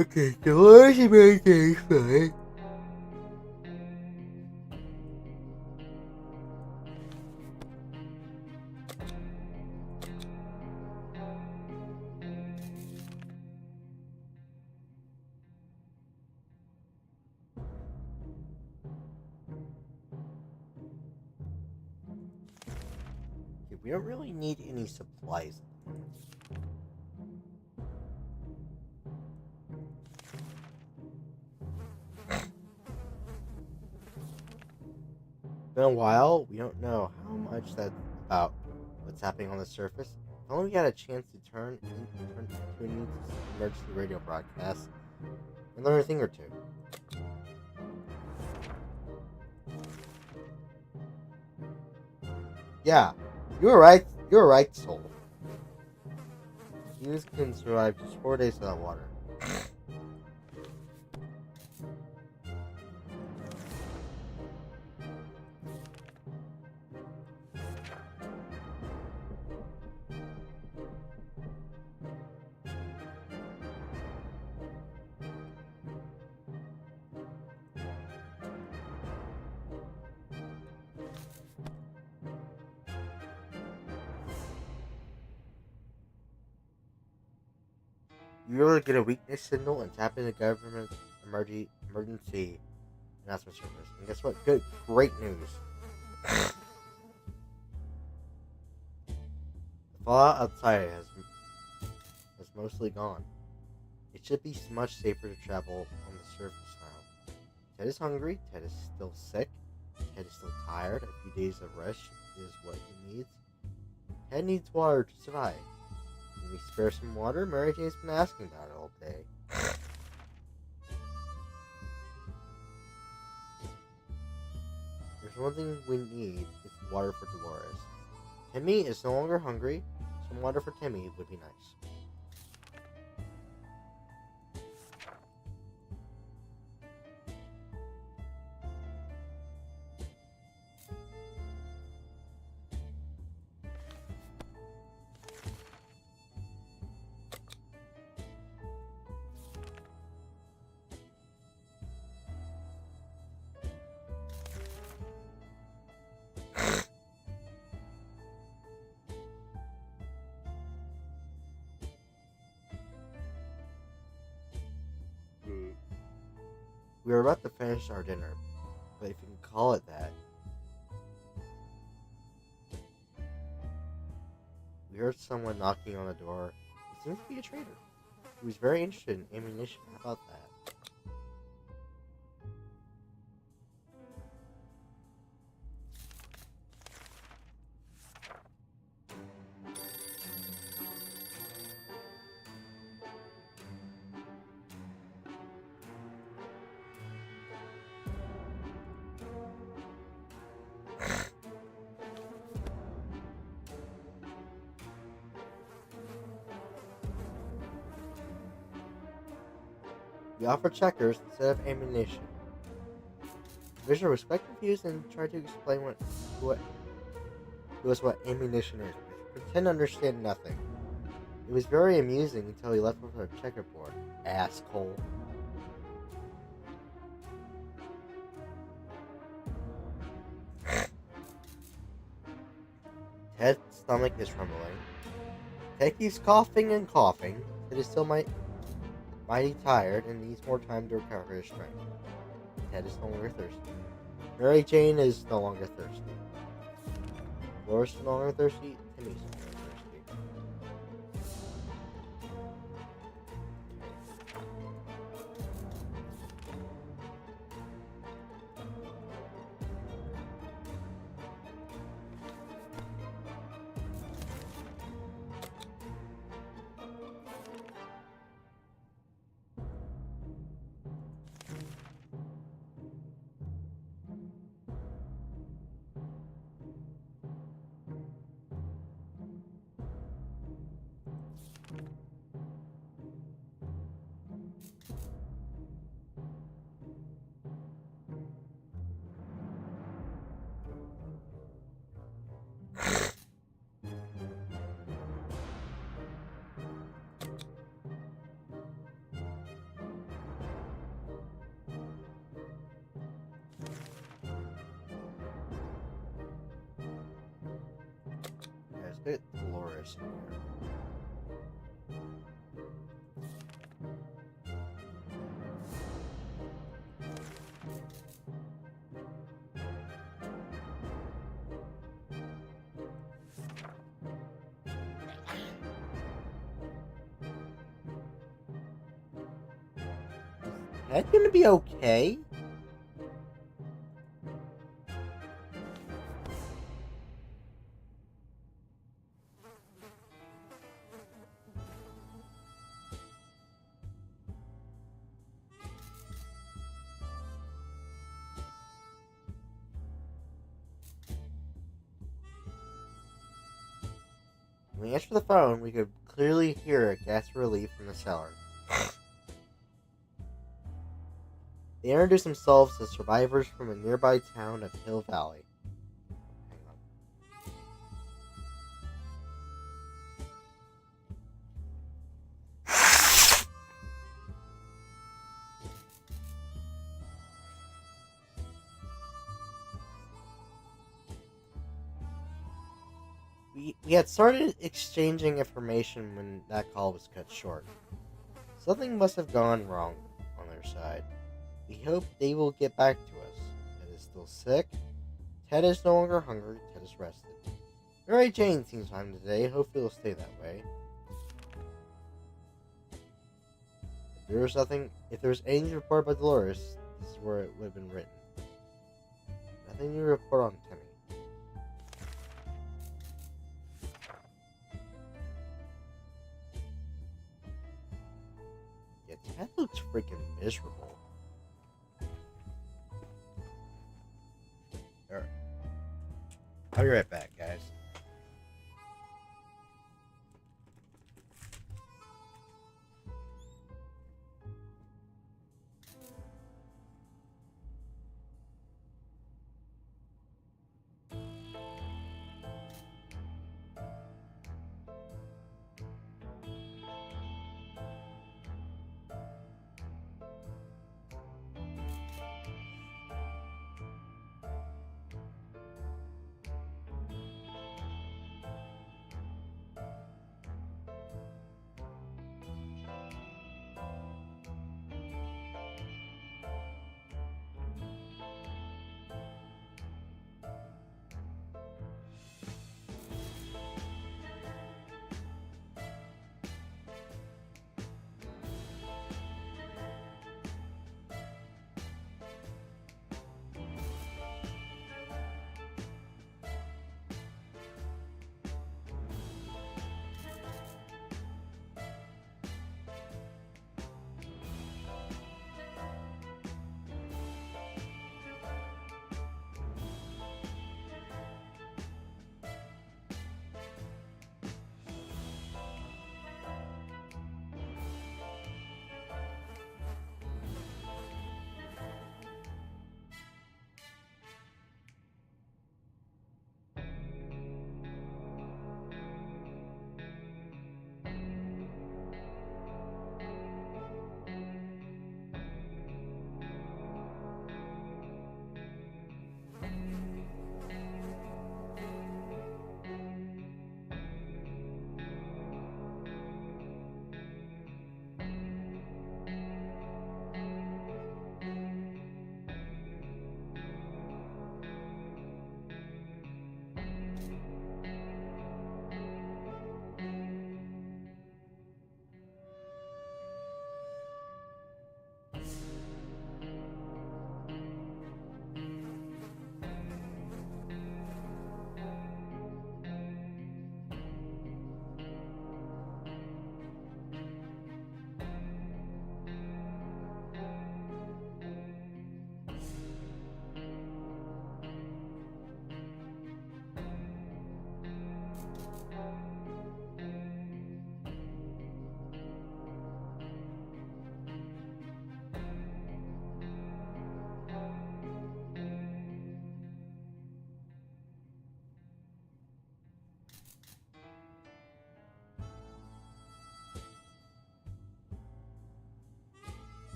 Okay, so where's he making fun? Okay, we don't really need any supplies. Been a while. We don't know how much that's about what's happening on the surface. If only we had a chance to tune into emergency radio broadcasts and learn a thing or two. Yeah, you were right. You were right, Soul. Humans can survive just 4 days without water. You able to get a weakness signal and tap into government's emergency announcement service. And guess what? Great news. The fallout outside has mostly gone. It should be much safer to travel on the surface now. Ted is hungry. Ted is still sick. Ted is still tired. A few days of rest is what he needs. Ted needs water to survive. Can we spare some water? Mary Jane's been asking about it all day. There's one thing we need. It's water for Dolores. Timmy is no longer hungry. Some water for Timmy would be nice. We were about to finish our dinner, but if you can call it that. We heard someone knocking on the door. It seems to be a trader. He was very interested in ammunition. How about that? We offer checkers instead of ammunition. The visitor was quite confused and tried to explain to us what ammunition is, but pretend to understand nothing. It was very amusing until he left with a checkerboard. Asshole. Ted's stomach is rumbling. Ted keeps coughing and coughing. Ted is still mighty tired and needs more time to recover his strength. Ted is no longer thirsty. Mary Jane is no longer thirsty. Dolores is no longer thirsty. Timmy's no longer thirsty. Let's get Dolores in here. Is Ted gonna be okay? When we answered the phone, we could clearly hear a gasp of relief from the cellar. They introduced themselves as survivors from a nearby town of Hill Valley. Hang on. We had started exchanging information when that call was cut short. Something must have gone wrong on their side. We hope they will get back to us. Ted is still sick. Ted is no longer hungry. Ted is rested. Mary Jane seems fine today. Hopefully it'll stay that way. If there was anything to report by Dolores, this is where it would have been written. Nothing to report on Timmy. Yeah, Ted looks freaking miserable. Alright. I'll be right back, guys.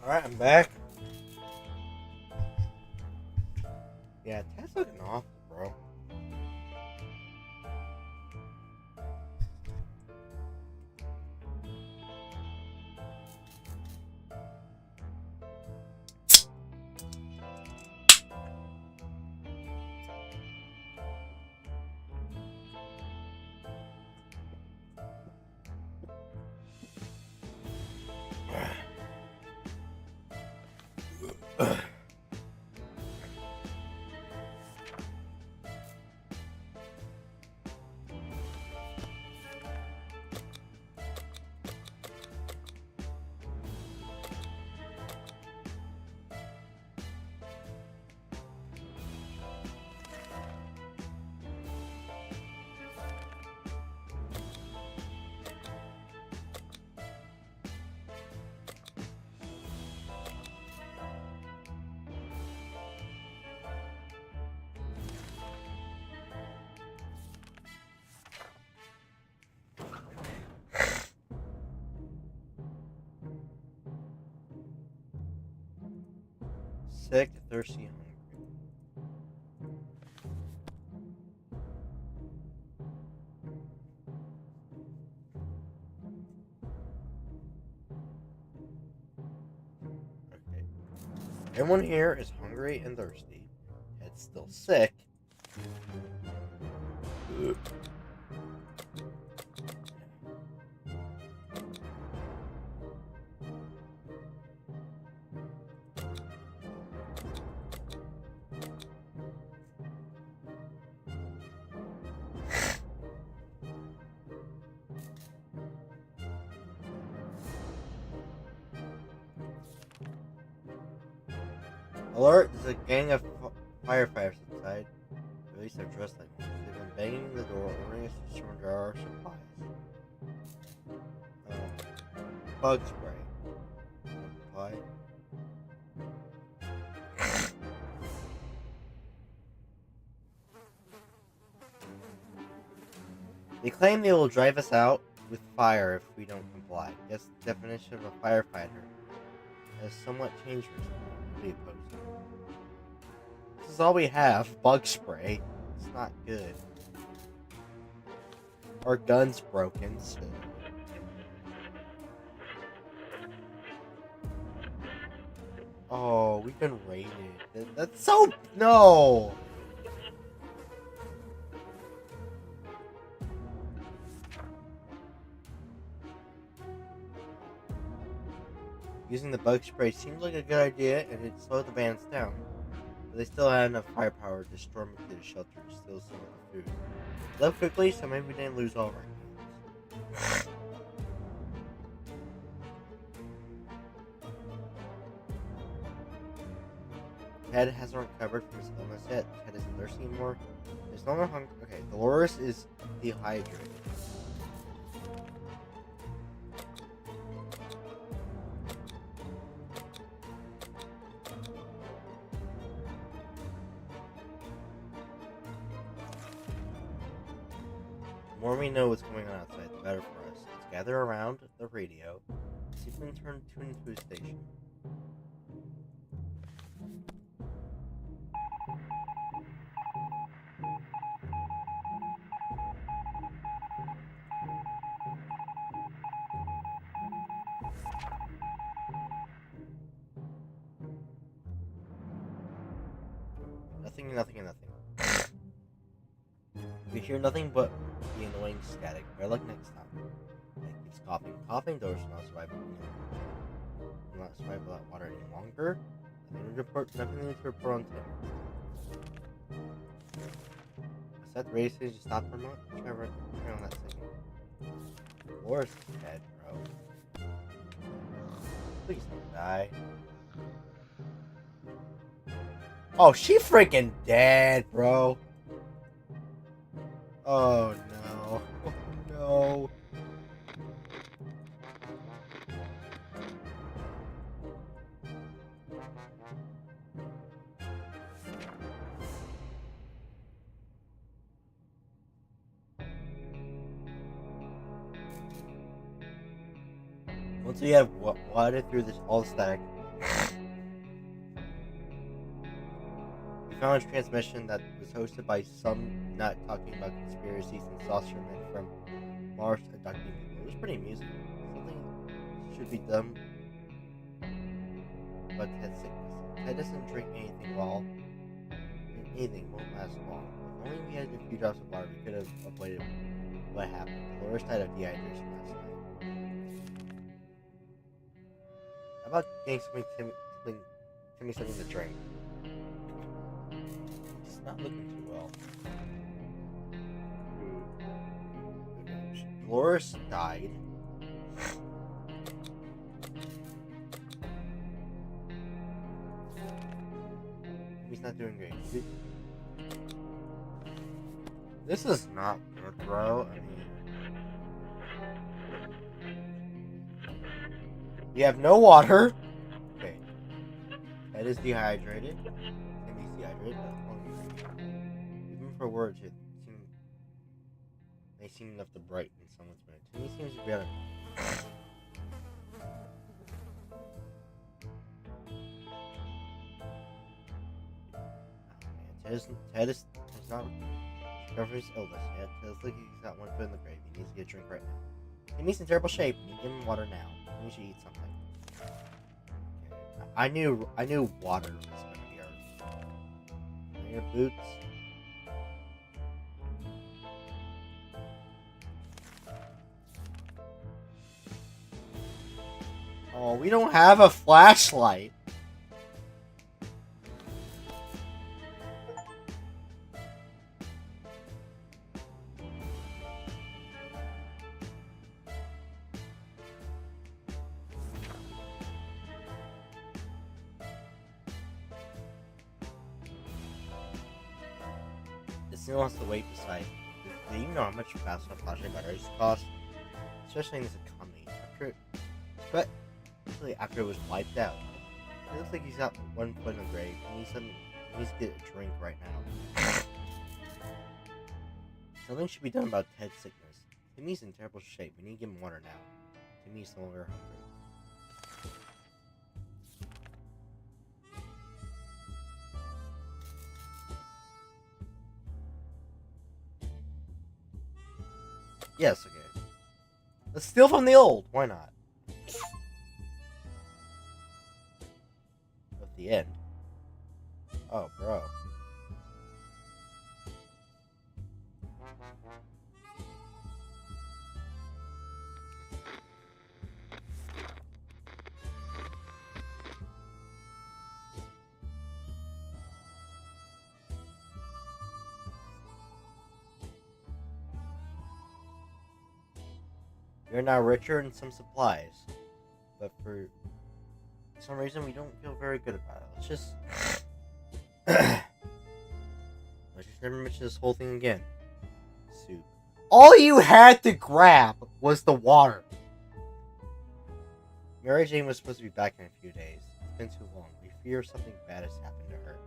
Alright, I'm back. Yeah, Ted's looking awful, bro. Sick, thirsty, hungry. Okay. Everyone here is hungry and thirsty. Ted's still sick. Ugh. Alert! There's a gang of firefighters inside. At least they're dressed like one. They've been banging the door, ordering us to surrender our supplies. Bug spray. Supply. They claim they will drive us out with fire if we don't comply. Guess the definition of a firefighter has somewhat changed recently. This is all we have. Bug spray. It's not good. Our gun's broken, so... Oh, we've been raided. That's so... No! Using the bug spray seems like a good idea, and it slowed the vans down. But they still had enough firepower to storm into the shelter and steal some of the food. They left quickly, so maybe we didn't lose all of our hands. Ted hasn't recovered from his illness yet. Ted isn't thirsty anymore. He's no longer hungry. Okay, Dolores is dehydrated. The more we know what's going on outside, the better for us. Let's gather around the radio, see if we can tune into a station. Nothing, nothing, and nothing. We hear nothing but the annoying static. Better luck next time. It keeps coughing. Coughing doors will not survive. Will not survive without water any longer. Nothing to report on Tim. I set the radio station to stop for a moment. Try on that signal. Dolores is dead, bro. Please don't die. Oh, she freaking dead, bro. Oh no. Oh no. Once we have water through this all static, found a transmission that was hosted by some nut talking about conspiracies and saucer men from Mars abducting people. It was pretty amusing. Something should be done about Ted's sickness. Ted doesn't drink anything raw. Anything won't last long. If only we had a few drops of water, we could have avoided what happened. Dolores died of dehydration last night. How about getting Timmy something to drink? It's not looking too well. Who knows? Dolores died. He's not doing great. This is not good, bro. I mean, we have no water. Okay. Ted is dehydrated. Timmy's dehydrated, but hungry. Even for words, they seem enough to brighten someone's mood. Timmy seems to be better. Ted is not recovered his illness yet. Ted looks like he's got one foot in the grave. He needs to get a drink right now. Timmy's in terrible shape. You give him water now. Timmy should eat something. Okay. I knew water was gonna be ours. Your boots. Oh, we don't have a flashlight. Still wants to wait beside. Do you know how much faster flashlight batteries cost? Especially in this economy. Especially after it was wiped out. It looks like he's got one foot in the grave. He needs to get a drink right now. Something should be done about Ted's sickness. Timmy's in terrible shape. We need to give him water now. Timmy's no longer hungry. Yes, okay. Let's steal from the old. Why not? At the end. Oh, bro. You're now richer in some supplies, but for some reason we don't feel very good about it. Let's just never mention this whole thing again. Soup. All you had to grab was the water. Mary Jane was supposed to be back in a few days. It's been too long. We fear something bad has happened to her.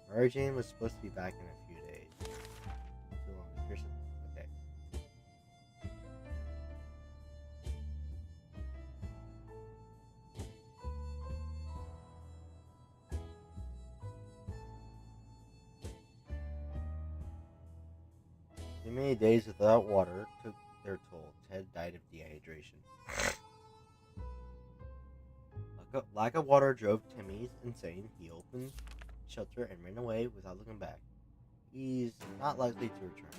Mary Jane was supposed to be back in a few days. Too long. We fear something. Okay. Too many days without water took their toll. Ted died of dehydration. Lack of water drove Timmy insane. He opened shelter and ran away without looking back. He's not likely to return.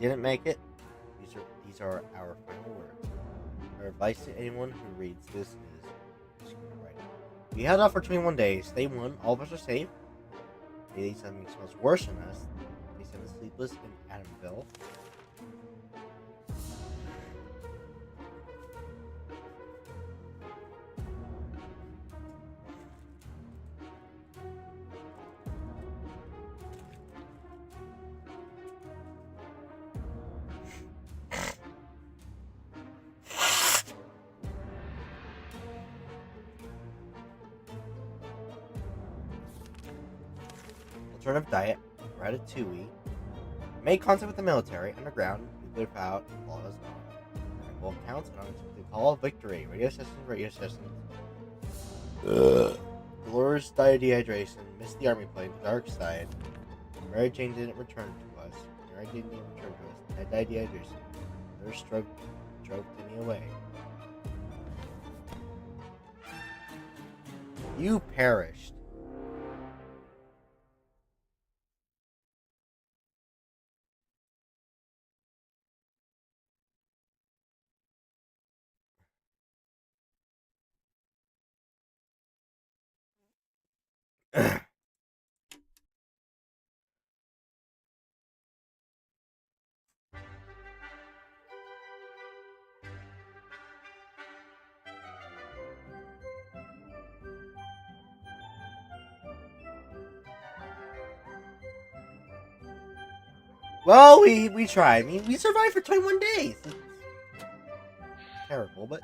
Didn't make it? These are our final words. Our advice to anyone who reads this is we held out for 21 days. Day 1, all of us are safe. Day 7 smells worse than us. Day 7 sleepless in Adamville. Alternative diet, ratatouille, made contact with the military underground, Nuclear power, flawless on. Well, counts on the call of victory. Radio systems. Dolores died of dehydration. Missed the army plane. The dark side. Mary Jane didn't return to us. I died of dehydration. Nurse drove Timmy away. You perished. Well, we tried. I mean, we survived for 21 days. It's terrible, but...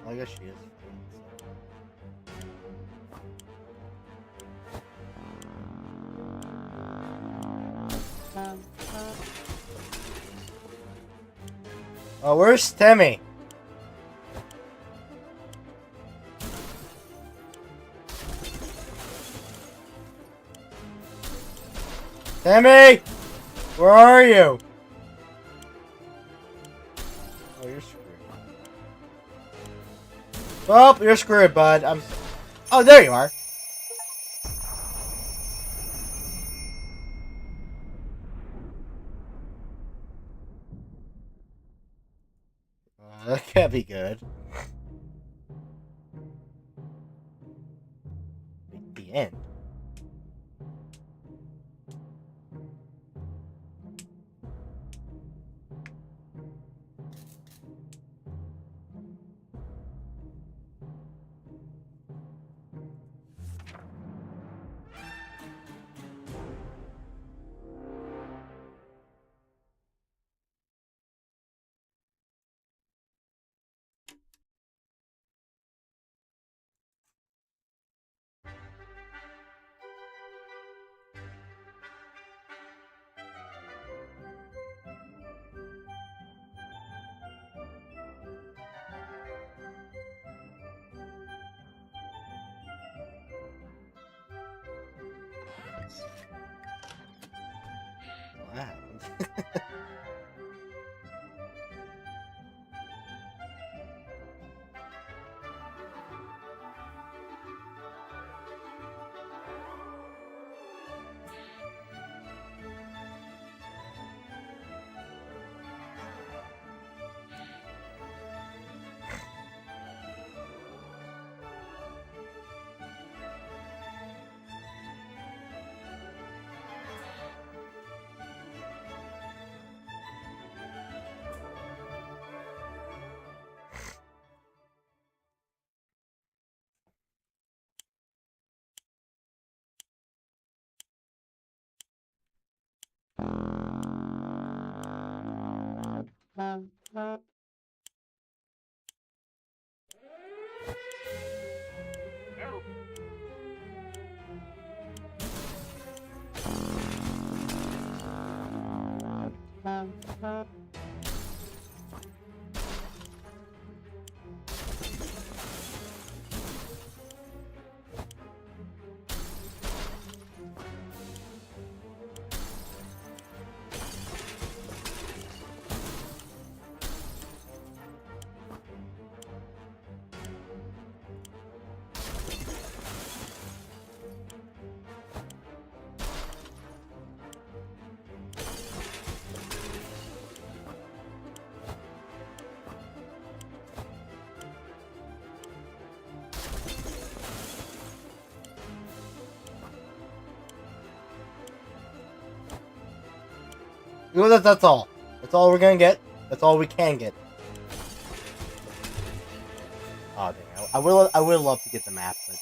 I guess she is. Oh, where's Timmy? Timmy! Where are you? Oh, you're screwed. Well, you're screwed, bud. Oh, there you are. That can't be good. The end. What happened? You know, that's all. That's all we're gonna get. That's all we can get. Oh dang! I would love to get the map, but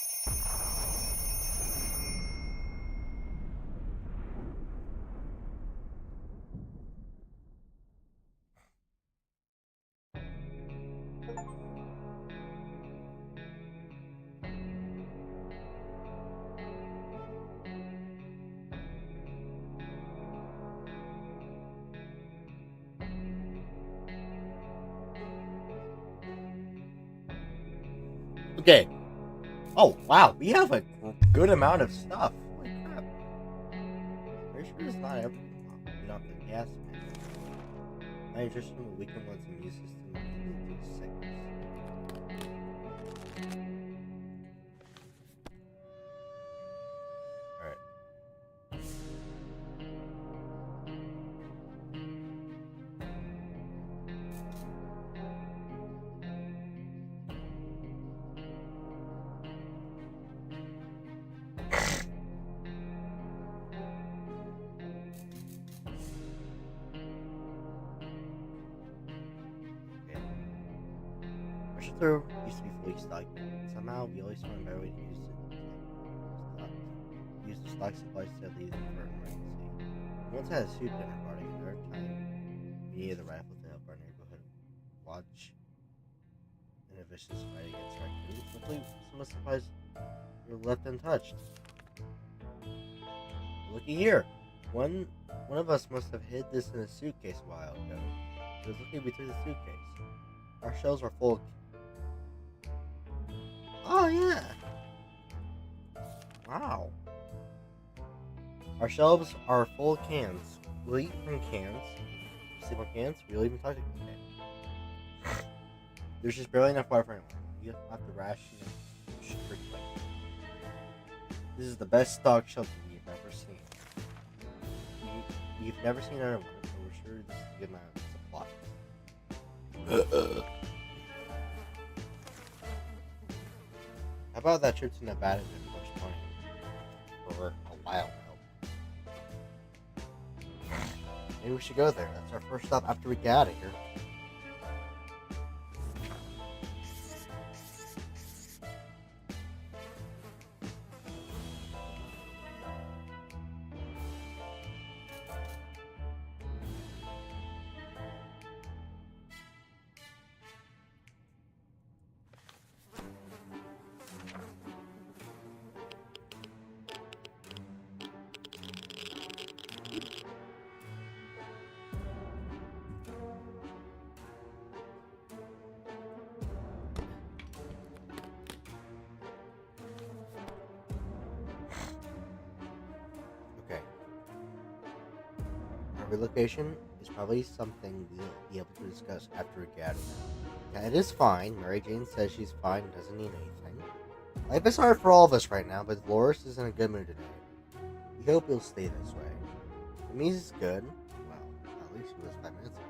okay. Oh wow, we have a good amount of stuff. Holy crap! Pretty sure it's not everything. Not the gas man. My interest in the weekend ones and new system includes 6. Alright. Rush through used to be fully stocked. Somehow we always found a better way to use it. Use the stock supplies to leave them for an emergency. We once had a soup dinner party. Another time we needed the rifle to help our neighborhood watch in a vicious fight against raccoons. Luckily, some of the supplies were left untouched. Looky here. One of us must have hid this in a suitcase a while ago. It was lucky we took the suitcase. Our shelves are full. Oh yeah. Wow. Our shelves are full of cans. We'll eat from cans. Sleep on cans. We'll even talk to cans. There's just barely enough water for anyone. You have to ration strictly. This is the best stock shelter you've ever seen. You've never seen another one, but we're sure this is a good amount of supplies. How about that trip to Nevada in Bush Point? For a while now. Maybe we should go there. That's our first stop after we get out of here. Okay. Our relocation is probably something we'll be able to discuss after we get out of here. That is fine. Mary Jane says she's fine and doesn't need anything. Life is hard for all of us right now, but Dolores is in a good mood today. We hope he'll stay this way. The music is good. Well, at least it was 5 minutes ago.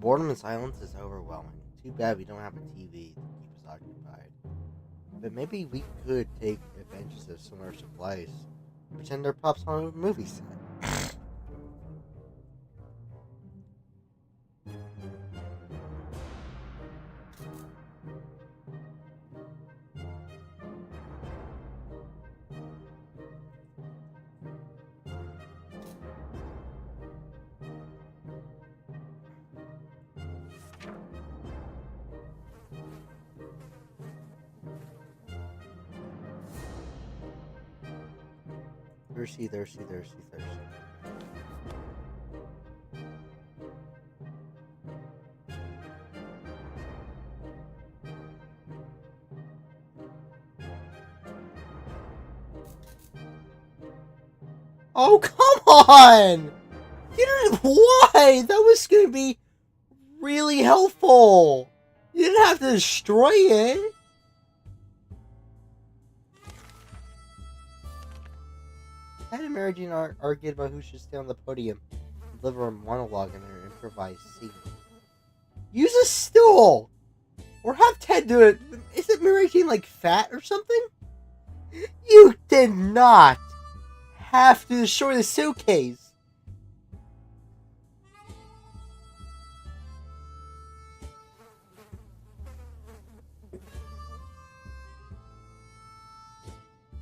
boredom and silence is overwhelming. Too bad we don't have a TV to keep us occupied. But maybe we could take advantage of similar supplies. Pretend they're props on a movie set. Thirsty, thirsty, thirsty, thirsty. Oh, come on! You didn't. Why? That was gonna be really helpful! You didn't have to destroy it! Ted and Mary Jane argued about who should stay on the podium and deliver a monologue in their improvised scene. Use a stool! Or have Ted do it. Isn't Mary Jane like fat or something? You did not have to destroy the suitcase!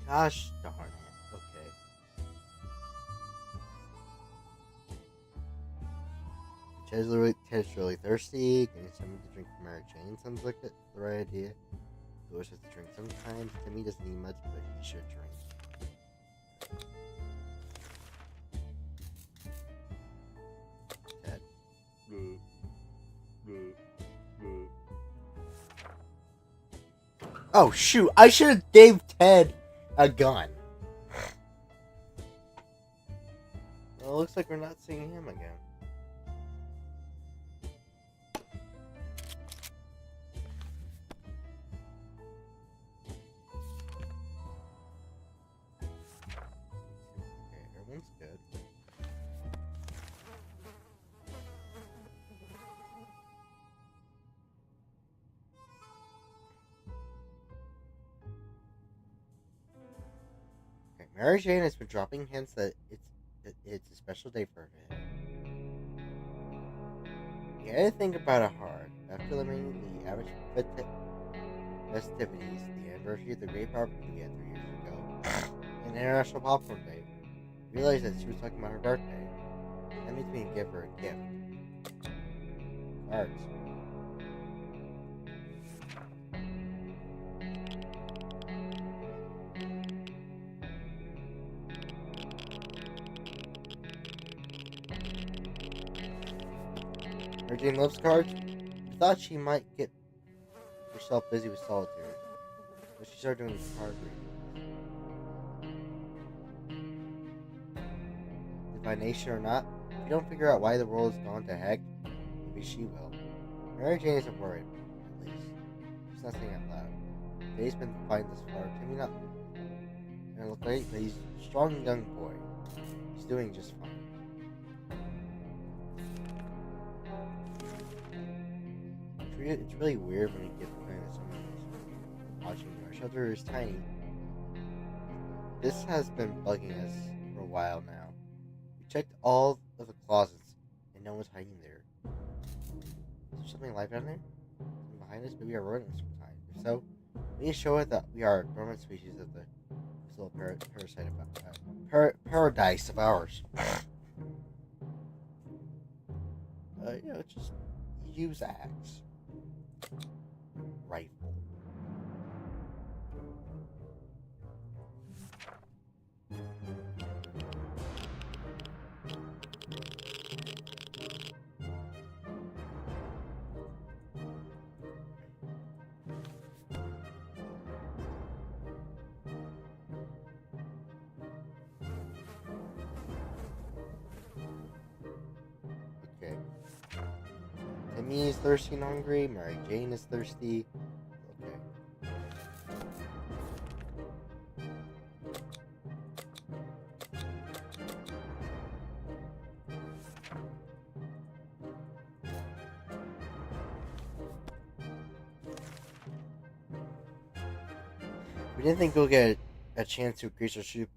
Gosh darn it. Okay. Ted's really thirsty. Getting someone to drink from Mary Jane sounds like the right idea. He always has to drink sometimes. Timmy doesn't need much, but he should drink. Ted. Oh shoot! I should have gave Ted a gun. Well, it looks like we're not seeing him again. Okay, everyone's good. Okay, Mary Jane has been dropping hints that it's a special day for her. You gotta think about it hard. After eliminating the average festivities, the anniversary of the Great Power began 3 years ago, and International Popcorn Day, realized that she was talking about her birthday. That means we can give her a gift. Cards. Mary Jane loves cards. We thought she might get herself busy with solitaire, but she started doing card readings. Divination or not, if you don't figure out why the world has gone to heck, maybe she will. Mary Jane isn't worried, at least. She's not saying out loud. Today's been fine this far. Timmy not gonna look great, but he's a strong young boy. He's doing just fine. It's really weird when you get the feeling that someone is watching you. Our shelter is tiny. This has been bugging us for a while now. We checked all of the closets, and no one's hiding there. Is there something alive down there? Something behind us? Maybe our rodents from time. If so, we need to show it that we are a dormant species of this little parasite paradise of ours. Just use axe. Rifle. Okay. Timmy is thirsty and hungry. Mary Jane is thirsty. Okay. We didn't think we'll get a chance to increase our food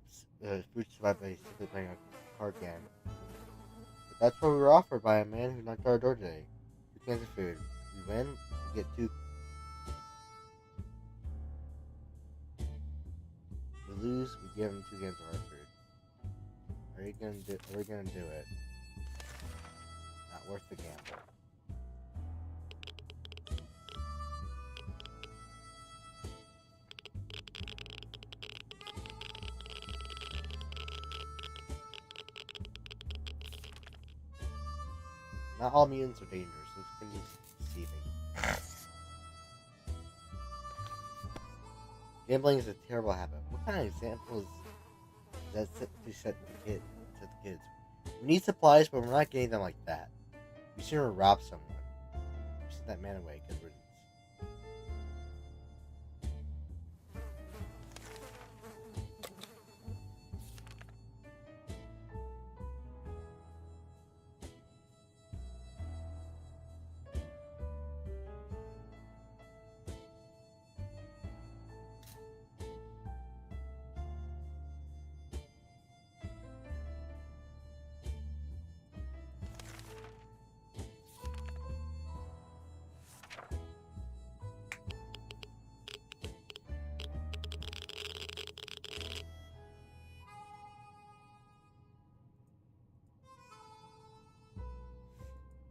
supply by simply playing a card game. But that's what we were offered by a man who knocked on our door today. 2 cans of food. We win, we get 2. We lose, we give him 2 cans of our food. Are we gonna do it? Not worth the gamble. Not all mutants are dangerous. This can be deceiving. Gambling is a terrible habit. What kind of examples does that set the kids? We need supplies, but we're not getting them like that. We sooner rob someone. Send that man away. Good riddance.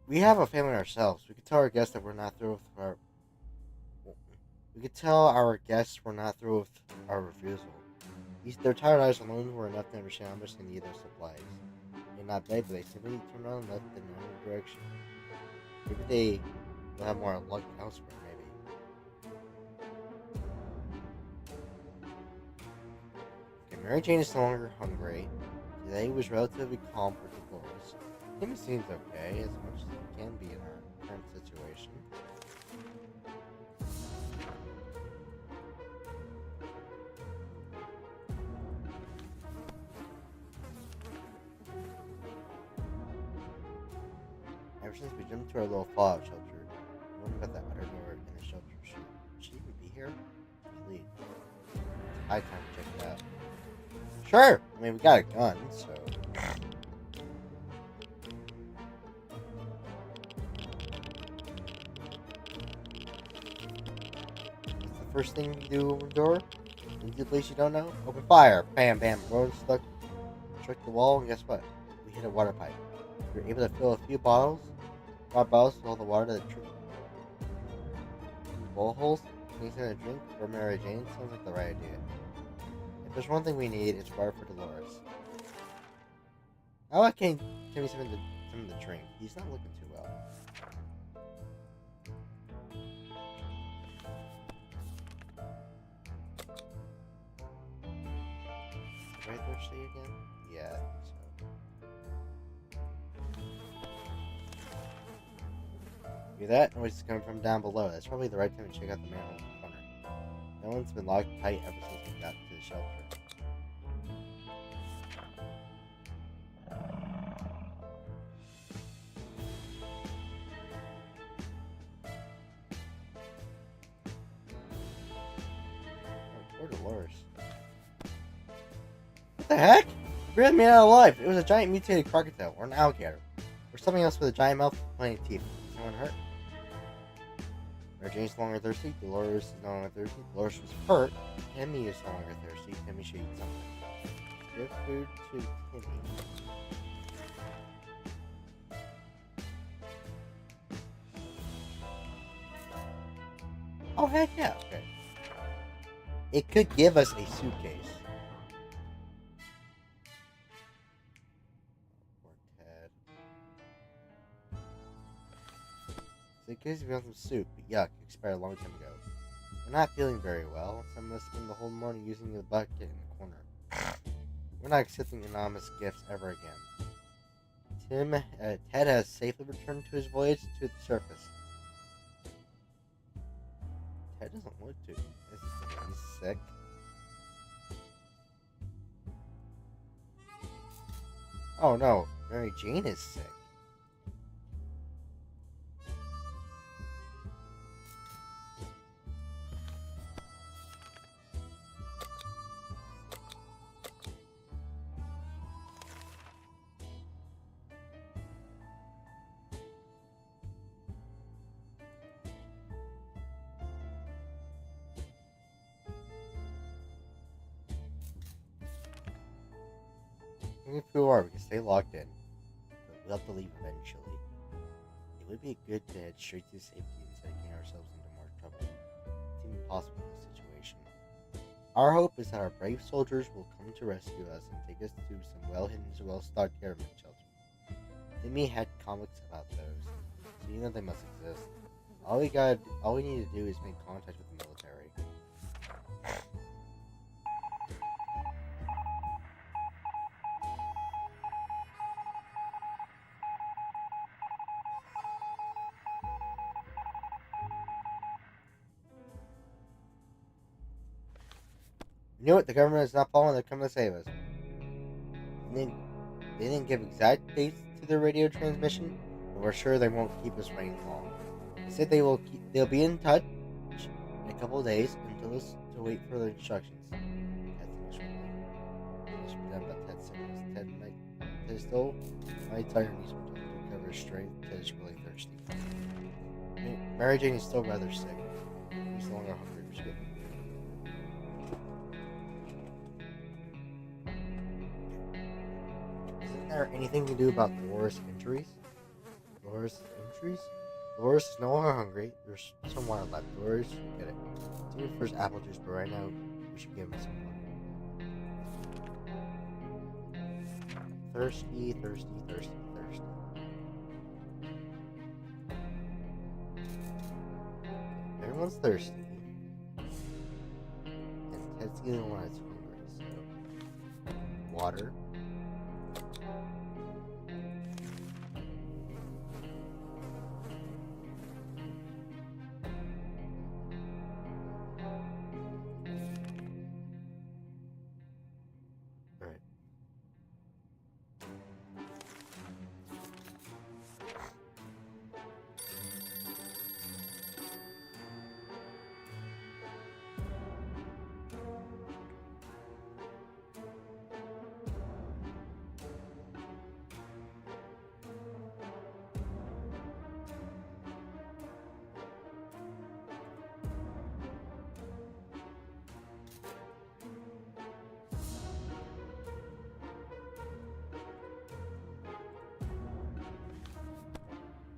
We have a family ourselves. We could tell our guests that we're not through with our. We could tell our guests we're not through with our refusal. Their tired eyes alone were enough to understand how much they need their supplies. They not beg, but they simply turn around and left in another direction. Maybe they will have more luck elsewhere. Maybe. Okay, Mary Jane is no longer hungry. Today was relatively calm for Dolores. Him seems okay, as much as he can be in our current situation. Ever since we jumped to our little fallout shelter, I wonder about that other door in the shelter. Should she even be here? Please. It's high time to check it out. Sure! I mean, we got a gun, so... First thing you do over the door, into a place you don't know, open fire. Bam, bam, road struck the wall, and guess what? We hit a water pipe. We were able to fill a few bottles, 5 bottles with all the water that true bowl holes. Things in a drink for Mary Jane sounds like the right idea. If there's one thing we need, it's water for Dolores. How can give me some of the drink? He's not looking too well. Am I thirsty again? Yeah, so. Hear that? Noise is coming from down below. That's probably the right time to check out the manhole in the corner. That one's been locked tight ever since we got to the shelter. Oh, poor Dolores. What the heck? It barely made it out alive. It was a giant mutated crocodile, or an alligator, or something else with a giant mouth with plenty of teeth. Is anyone hurt? Mary Jane's no longer thirsty. Dolores is no longer thirsty. Dolores was hurt. Timmy is no longer thirsty. Timmy should eat something. Give food to Timmy. Oh, heck yeah. Okay. It could give us a suitcase. So it gives me some soup, but yuck, expired a long time ago. We're not feeling very well, so I'm gonna spend the whole morning using the bucket in the corner. We're not accepting anonymous gifts ever again. Ted has safely returned to his voyage to the surface. Ted doesn't look too. He's sick. Oh no, Mary Jane is sick. Even if we are, we can stay locked in. But we'll have to leave eventually. It would be good to head straight to safety instead of getting ourselves into more trouble. It's even possible in this situation. Our hope is that our brave soldiers will come to rescue us and take us to some well-hidden, well-stocked government shelter. Timmy had comics about those, so you know they must exist. All we need to do is make contact with the military. You know what? The government is not falling. They're coming to save us. They didn't give exact dates to their radio transmission, but we're sure they won't keep us waiting long. They said they'll be in touch in a couple of days and tell us to wait for their instructions. Ted finished quickly. Just pretend about Ted's sickness. Ted still might tell your niece to recover his strength. Ted is really thirsty. Mary Jane is still rather sick. He's no longer hungry. We should get Isn't there anything to do about Dolores' injuries? Dolores' injuries? Dolores is no longer hungry. There's some water left. Dolores, get it. It's even first apple juice, but right now we should give him some water. Thirsty, thirsty, thirsty, thirsty. Everyone's thirsty. And Ted's the only one that's hungry, so water.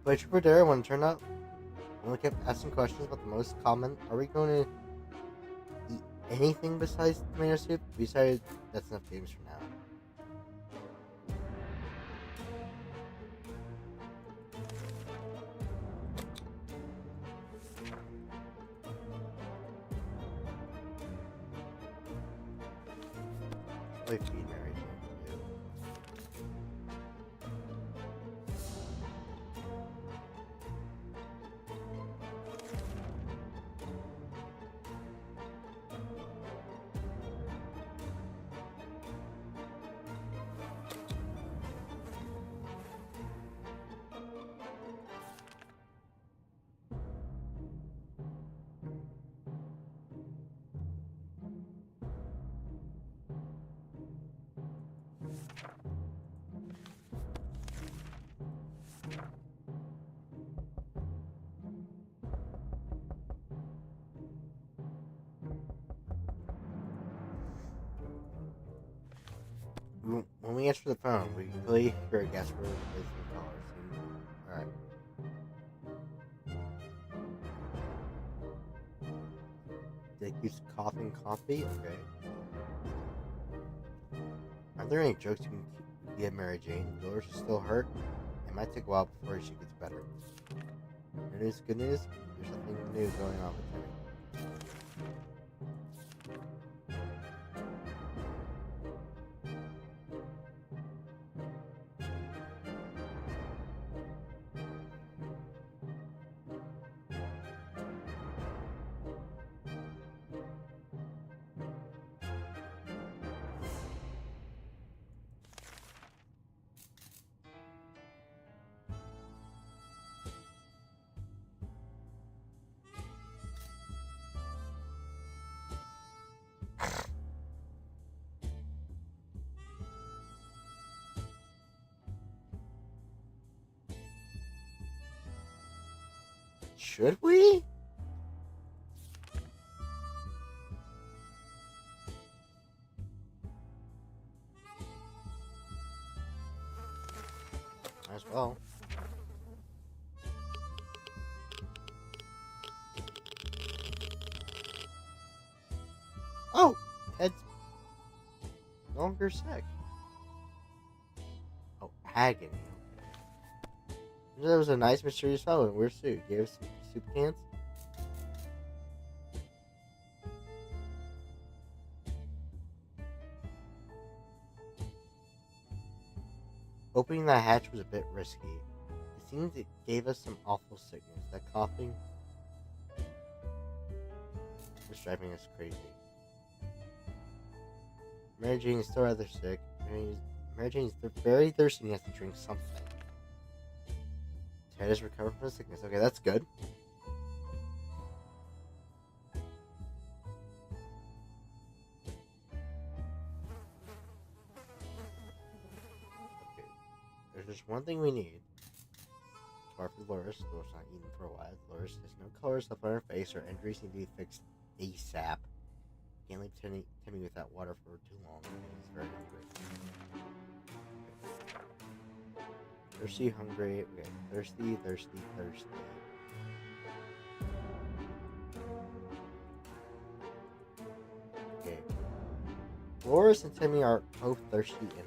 But you were there when it turned out. When we kept asking questions about the most common, are we going to eat anything besides tomato soup? We decided that's enough games for now. Probably feed Mary Jane too. When we answer the phone, we can clearly hear a gas for replacement callers. Alright. Did use coughing coffee? Okay. Are there any jokes you can give Mary Jane? Dolores is still hurt. It might take a while before she gets better. Good news. There's something new going on with Timmy. Should we? As well. Oh! Head's no longer sick. Oh, agony. Okay. There was a nice mysterious fellow in a weird suit. Gave us some soup cans. Opening that hatch was a bit risky. It seems it gave us some awful sickness. That coughing was driving us crazy. Mary Jane is still rather sick. Mary Jane is very thirsty and has to drink something. Ted has recovered from the sickness. Okay, that's good. Okay, there's just one thing we need. Bar for Dolores. Dolores not eaten for a while. Dolores has no color stuff on her face. Her injuries need to be fixed ASAP. Can't leave Timmy without water for too long. He's very hungry. Okay. Thirsty, hungry. Okay, thirsty, thirsty, thirsty. Okay. Dolores and Timmy are both thirsty and hungry.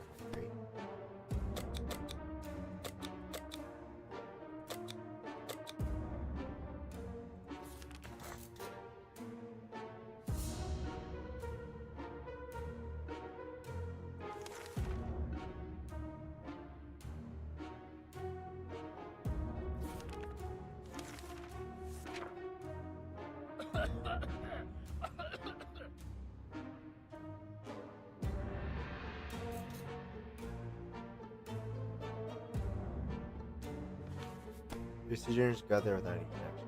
Your students got there without any connection.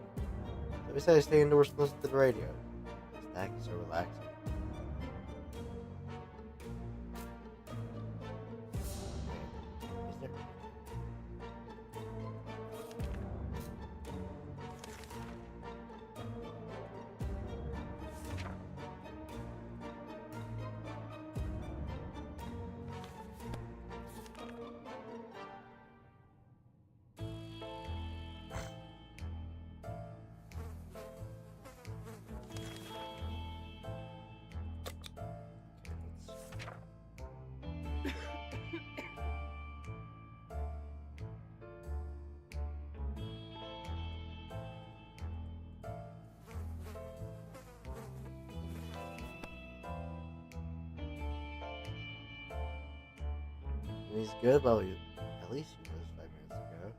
So we decided to stay indoors and listen to the radio. This attack is so relaxing. Is there... He's good, but at least he was 5 minutes ago.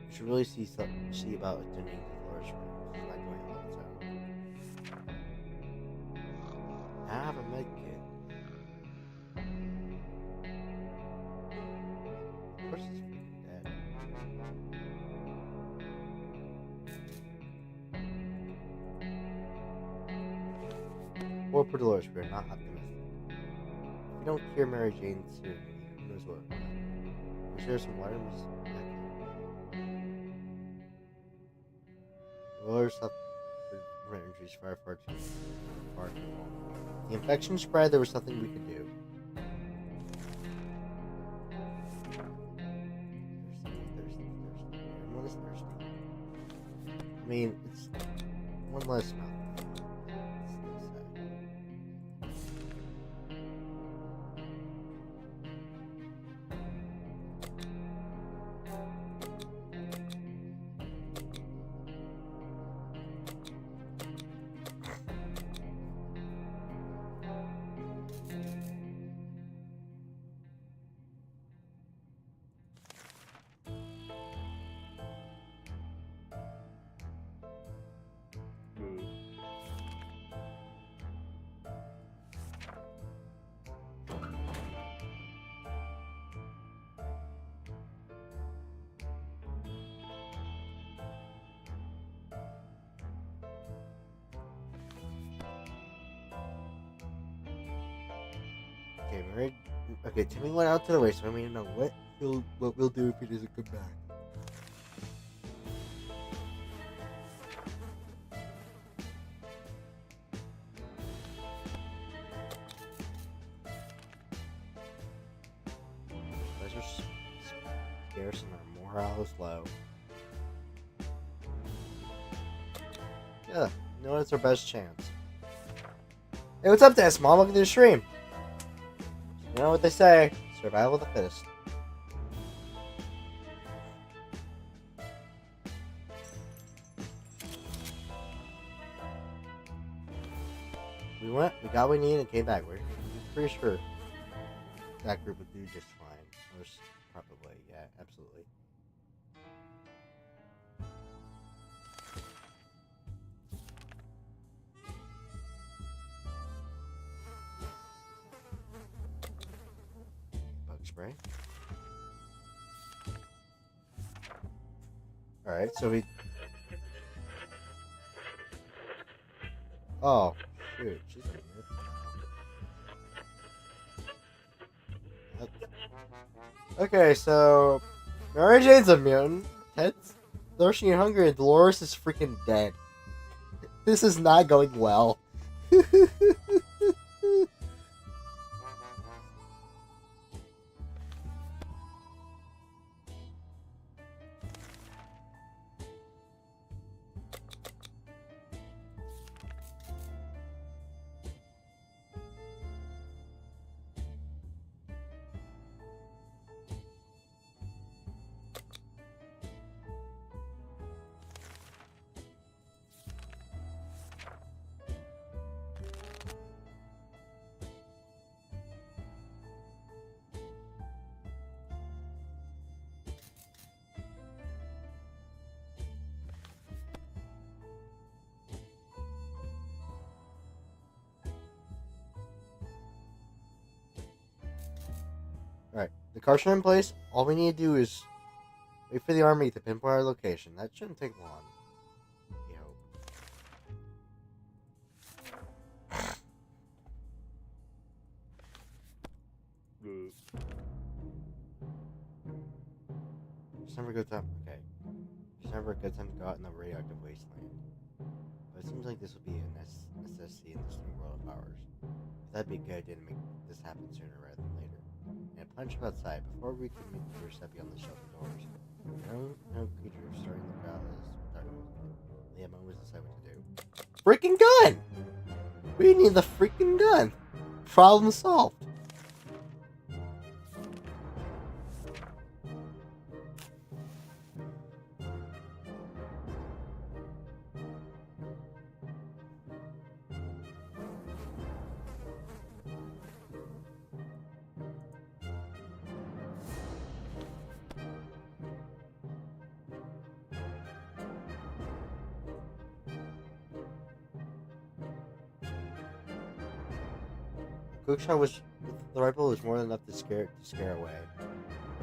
We should really see about donating to Dolores' room. This is not going on its own. I have a med kit. Of course it's freaking dead. Or for Dolores, we are not optimistic. If we don't cure Mary Jane soon, who knows what will happen. We share some water and just Dolores suffered from injuries far too long. The infection spread, there was nothing we could do. Thirsty. Everyone is thirsty. I mean, it's one less mouth. Okay, Mary. Okay, Timmy went out to the race. So I mean, know what we'll do if he doesn't come back. Those are scarce and our morale is low. Yeah, you know it's our best chance. Hey, what's up, Des? Mom, welcome to the stream. You know what they say: survival of the fittest. We got what we needed, and came back. We're pretty sure that group would do just fine. Most probably, yeah, absolutely. Bug spray. Alright, so we... Oh, shoot. She's a myth now. Okay, so... Mary Jane's a mutant. Ted's thirsty and hungry, and Dolores is freaking dead. This is not going well. Alright, the car's in place. All we need to do is wait for the army to pinpoint our location. That shouldn't take long. We hope. It's never a good time. Okay. It's never a good time to go out in the radioactive wasteland. But it seems like this would be a necessity in this new world of ours. That'd be a good idea to make this happen sooner rather than later. And punch him outside before we can make the first step beyond the shelter doors. No creature starting the crowd is darkness. Liam always decide what to do. Freaking gun! We need the freaking gun! Problem solved. Cookshot was the rifle was more than enough to scare away.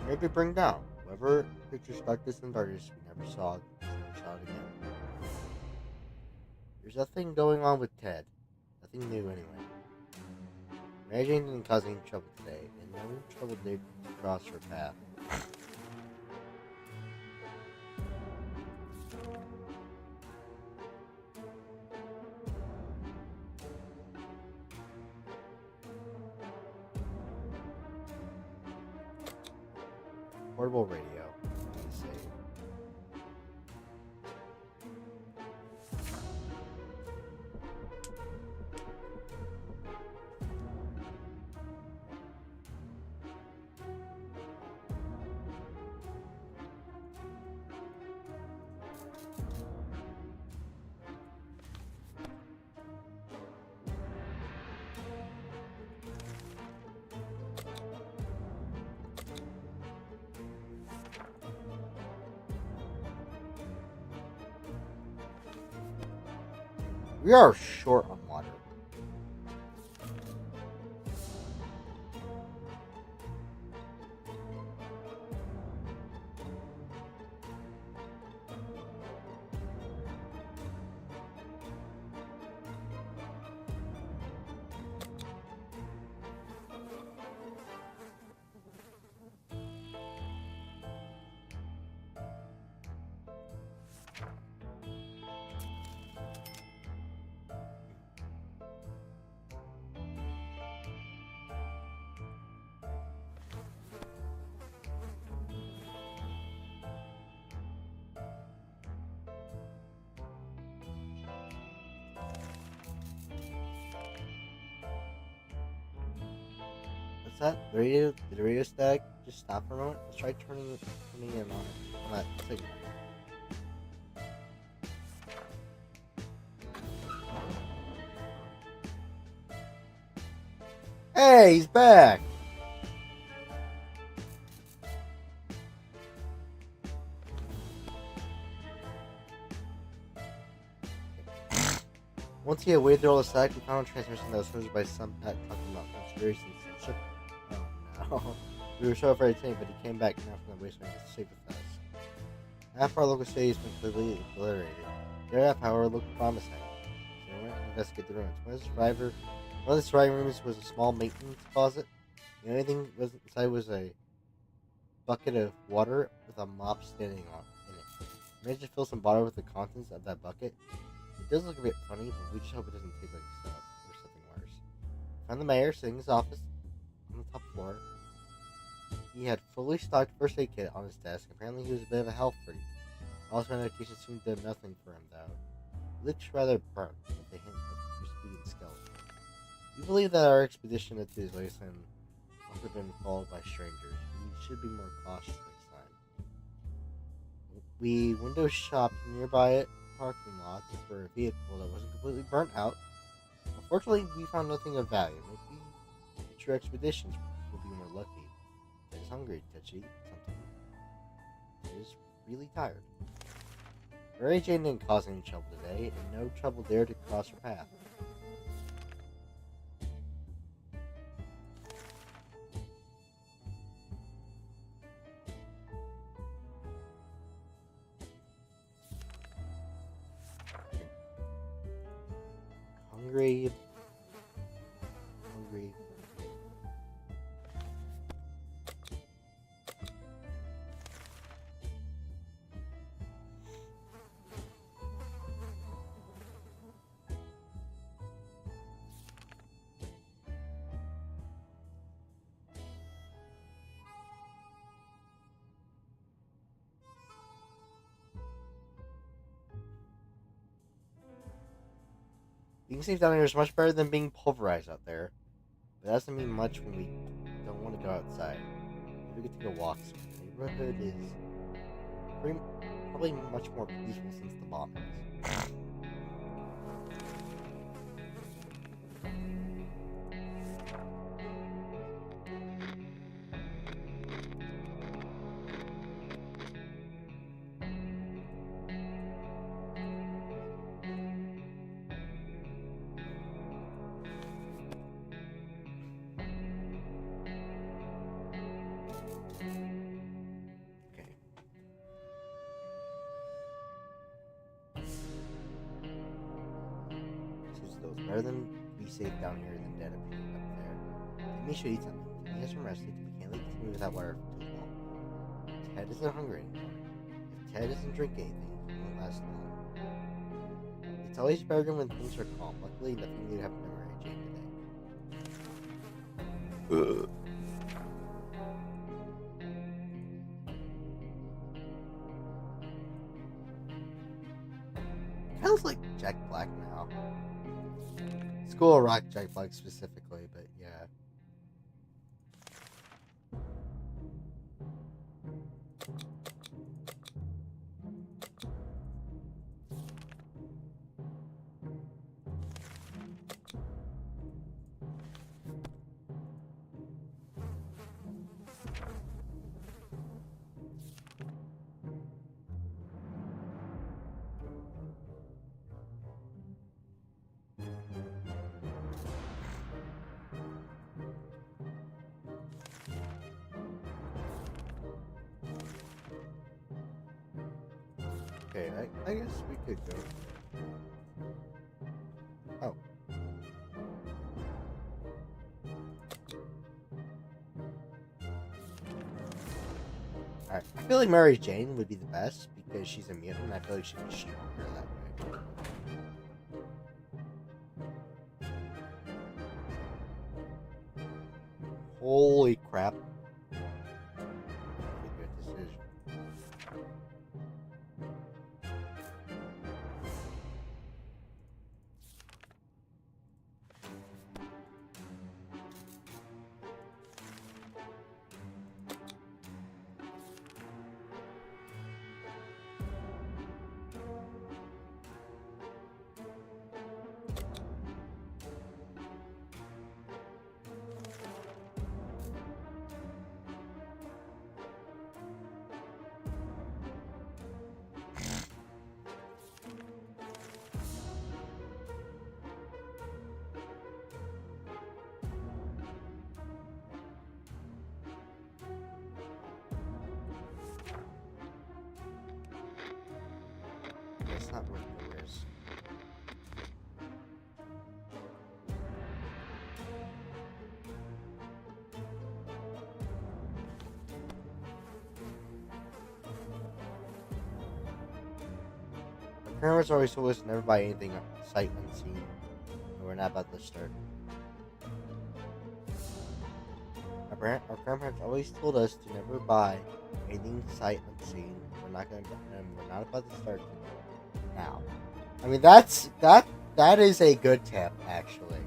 Maybe bring down whoever creature stuck this in darkness we never saw it again. There's nothing going on with Ted. Nothing new anyway. Mary Jane didn't cause any trouble today, and no trouble did cross her path. Portable radio. Let's see. We are short on water. that? The radio static just stop for a moment? Let's try turning it on that signal. Hey, he's back! Once he had waded through all the static, we found a transmission that was hosted by some pet talking about conspiracy and censorship. Oh no. We were so afraid of him, but he came back now from the wasteland to stay with us. Half our local city has been completely obliterated. The other half, however, looked promising. So we went to investigate the ruins. One of the surviving rooms was a small maintenance closet. The only thing was inside was a bucket of water with a mop standing in it. We managed to fill some water with the contents of that bucket. It does look a bit funny, but we just hope it doesn't taste like stuff or something worse. Found the mayor sitting in his office on the top floor. He had fully stocked first aid kit on his desk. Apparently he was a bit of a health freak. All his medication seemed to do nothing for him, though. He looks rather burnt, with a hint of crispy and skeletal. We believe that our expedition into his wasteland must have been followed by strangers. We should be more cautious next time. We window shopped nearby parking lot for a vehicle that wasn't completely burnt out. Unfortunately, we found nothing of value. Maybe future expeditions will be more lucky. Ted is hungry, Ted should eat something. Ted is really tired. Mary Jane didn't cause any trouble today, and no trouble dared to cross her path. Hungry. Being safe down here is much better than being pulverized out there. But that doesn't mean much when we don't want to go outside. Maybe we could take a walk soon. The neighborhood is probably much more peaceful since the bombings. Okay. Still, it's better than be safe down here than dead up there. Timmy should eat something. Timmy has been rested. We can't leave Timmy without water for too long. Ted isn't hungry anymore. If Ted doesn't drink anything, he won't last long. It's always better when things are calm. Luckily, nothing new happened to Mary Jane today. Kind of looks like Jack Black now. School of Rock Jack Black specifically, but yeah. Okay, I guess we could go. Oh. Alright, I feel like Mary Jane would be the best because she's a mutant and I feel like she'd be stronger that way. Holy crap. Good decision. It's not worth the risk. My parents always told us to never buy anything sight unseen, and we're not about to start. Our grandparents always told us to never buy anything sight unseen. We're not about to start now. I mean, that is a good tip, actually.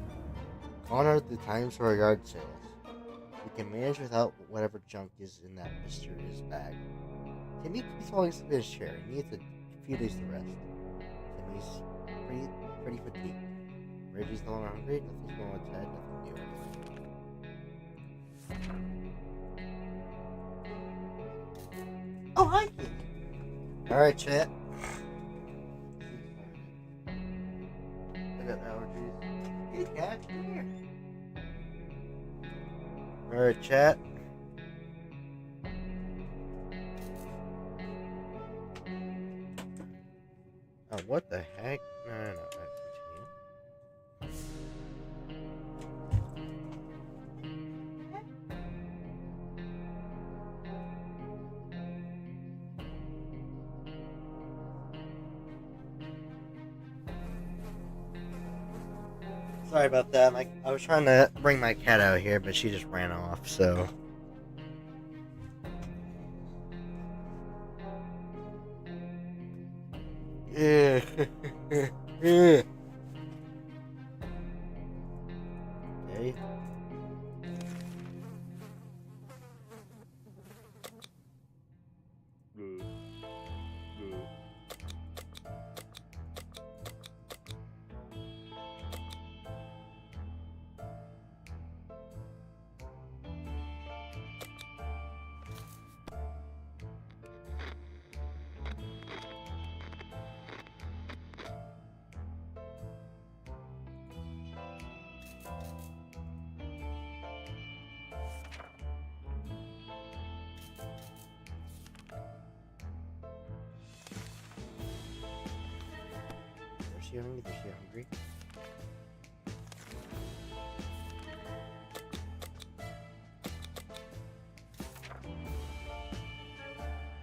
Gone are the times for yard sales. We can manage without whatever junk is in that mysterious bag. Timmy keeps falling asleep in his chair. He needs a few days to rest. Timmy's pretty fatigued. Reggie's no longer hungry. Nothing's going on with Ted. Nothing new anyway. Oh, hi, Kitty. Alright, chat. I got allergies. Hey, cat, come here. Alright, chat. Oh, what the heck? No. Sorry about that. I was trying to bring my cat out here, but she just ran off, so. Yeah. Yeah. Okay. Is she hungry? Is she hungry?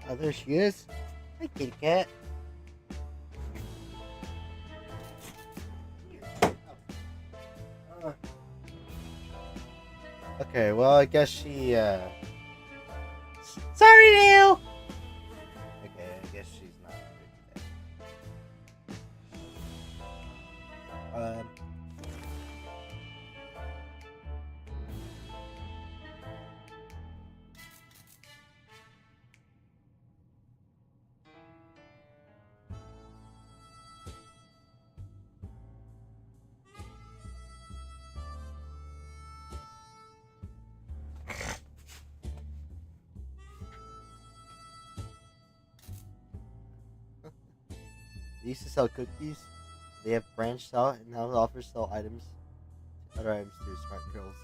Oh, there she is. Hi, kitty cat. Okay, well, I guess she, Sorry, Neil! Okay, I guess she's not good today. They used to sell cookies. They have branched out and now offer sell other items to smart girls.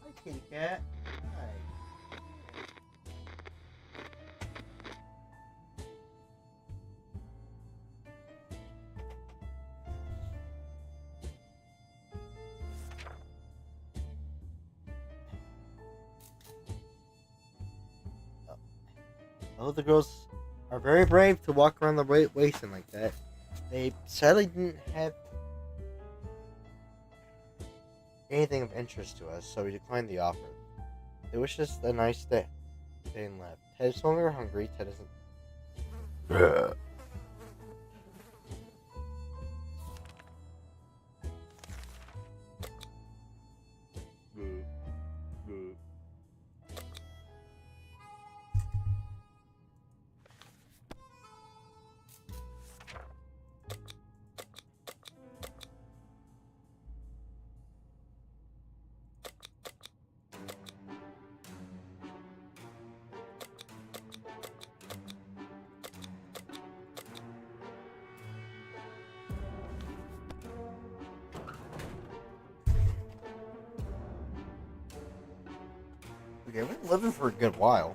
Hi, kitty cat. Hi. Oh, the girls are very brave to walk around the wasteland like that. They sadly didn't have anything of interest to us, so we declined the offer. They wished us a nice day and left. Ted is no longer hungry. Ted isn't. Okay, we've been living for a good while.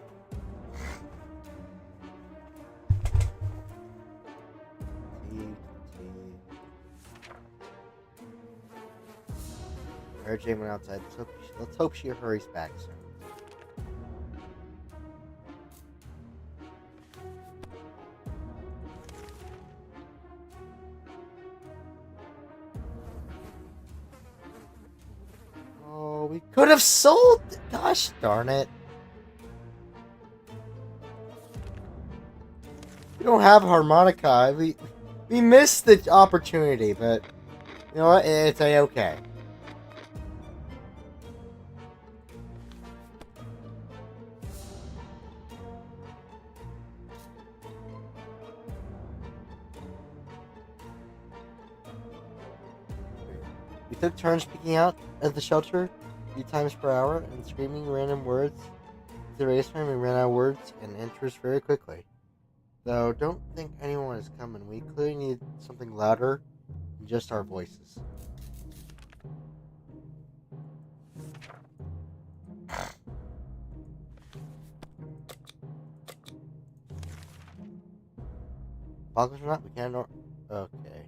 Mary Jane went outside. Let's hope she hurries back soon. Oh, we could have sold. Gosh darn it! We don't have harmonica. We missed the opportunity, but you know what? It's okay. We took turns peeking out at the shelter a few times per hour and screaming random words. At the race time, we ran out of words and answers very quickly. Though, don't think anyone is coming. We clearly need something louder than just our voices. Boggles or not, we can't. Okay.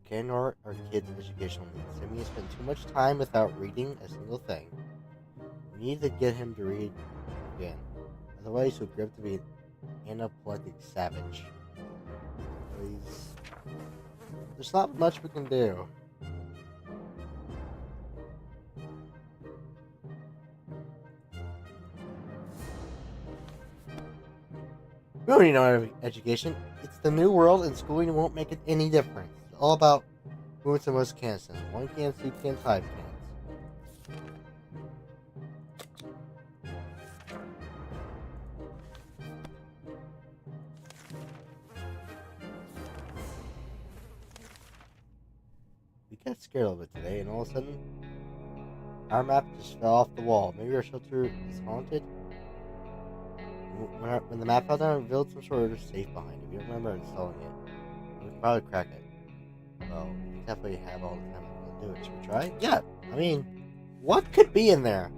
Can't ignore our kids' educational needs. Timmy has spent too much time without reading a single thing. We need to get him to read again. Otherwise, he'll grow up to be an anaplectic savage. There's not much we can do. We don't need no education. It's the new world, and schooling won't make it any difference. It's all about who wants the most cans. One can, two cans, 5 cans. We got scared a little bit today, and all of a sudden, our map just fell off the wall. Maybe our shelter is haunted? When the map fell down, it revealed some sort of safe behind it. We don't remember installing it. We could probably crack it. Well, we definitely have all the time to do it. Should we try? Yeah. I mean, what could be in there?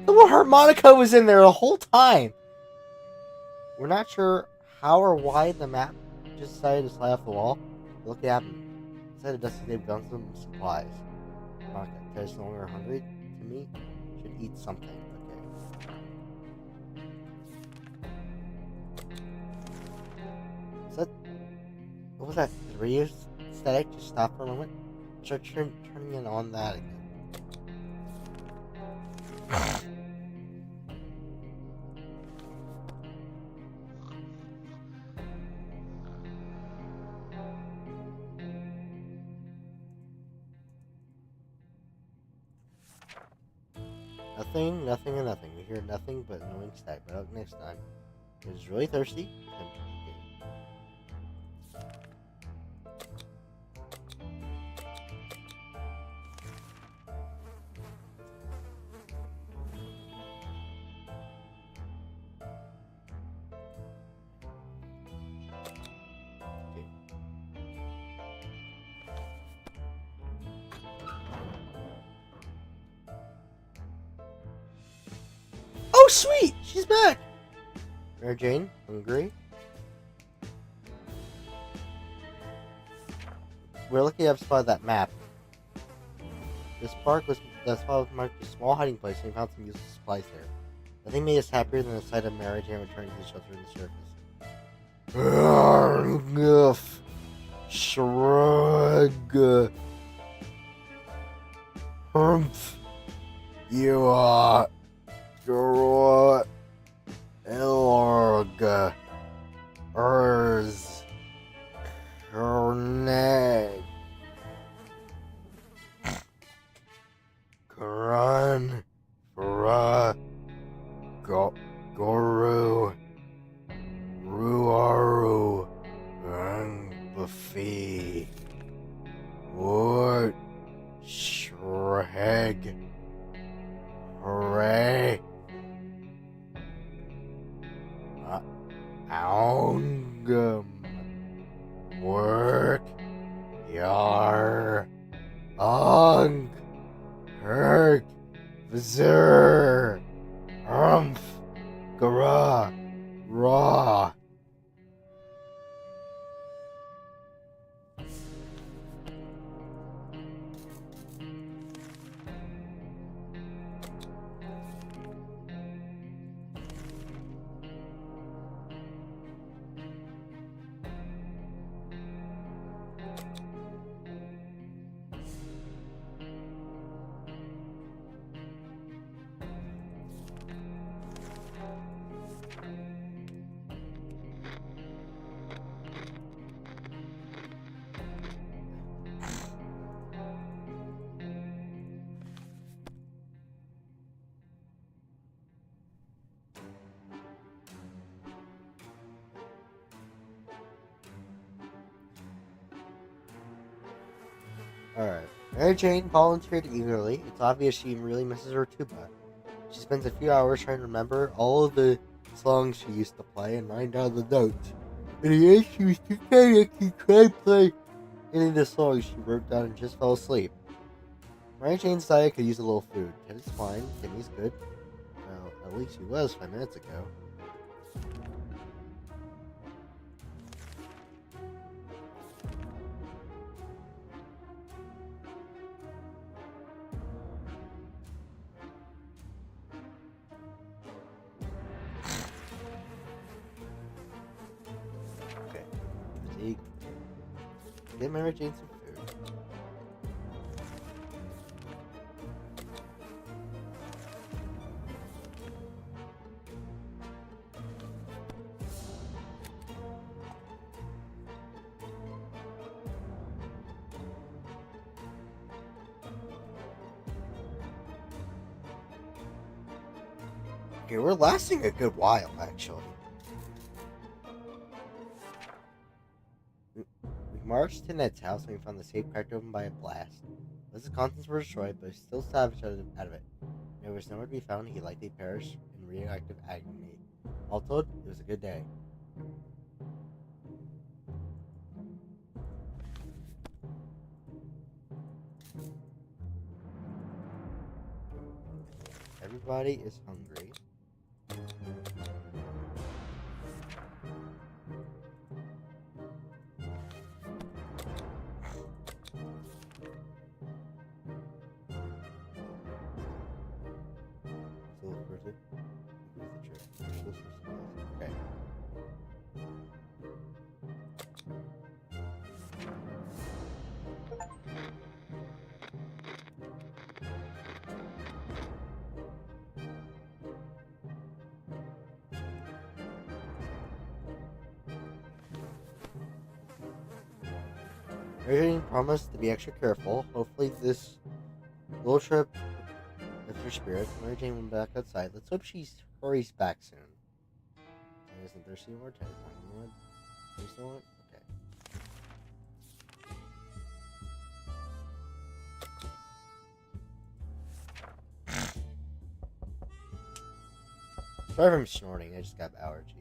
The little harmonica was in there the whole time. We're not sure how or why the map just decided to slide off the wall. Look what happened. Instead of Dusty, they've done some supplies. Harmonica, Ted's no longer hungry. To me, should eat something. Okay. Is that? What was that? Did radio static just stop for a moment? Start turning in on that again. Nothing, nothing, and nothing. We hear nothing but annoying static. But up next time, if it's really thirsty, then oh, sweet! She's back! Mary Jane, hungry? We're lucky to have spotted that map. This park was marked a small hiding place, and we found some useful supplies there. Nothing made us happier than the sight of Mary Jane returning to the shelter in the surface. Goof. Shrug. Humph. You are. Elorg. Urs. Cornet. Karan. Fra. Goru. Ruaru. Buffy. Wart. Shrew. Craig. Hooray. Aungum. Work. Yar. Ung. Herg. Vzur. Humph. Gara. Raw. Alright. Mary Jane volunteered eagerly. It's obvious she really misses her tuba. She spends a few hours trying to remember all of the songs she used to play and write down the notes. In the end, she was too tired to try to play any of the songs she wrote down and just fell asleep. Mary Jane's diet could use a little food. Teddy's fine. Timmy's good. Well, at least he was 5 minutes ago. Okay. Fatigue. Get Mary Jane some food. Okay, we're lasting a good while, actually. We marched to Ned's house and we found the safe cracked open by a blast. His contents were destroyed, but he still salvaged out of it. There was nowhere to be found. He likely perished in radioactive agony. All told, it was a good day. Everybody is hungry. Okay. Mary promised to be extra careful. Hopefully this little trip lifts her spirit. Mary Jane went back outside. Let's hope she hurries back soon. Isn't thirsty anymore? Teddy's not anymore? You still want? Okay. Sorry if I'm snorting, I just got allergies.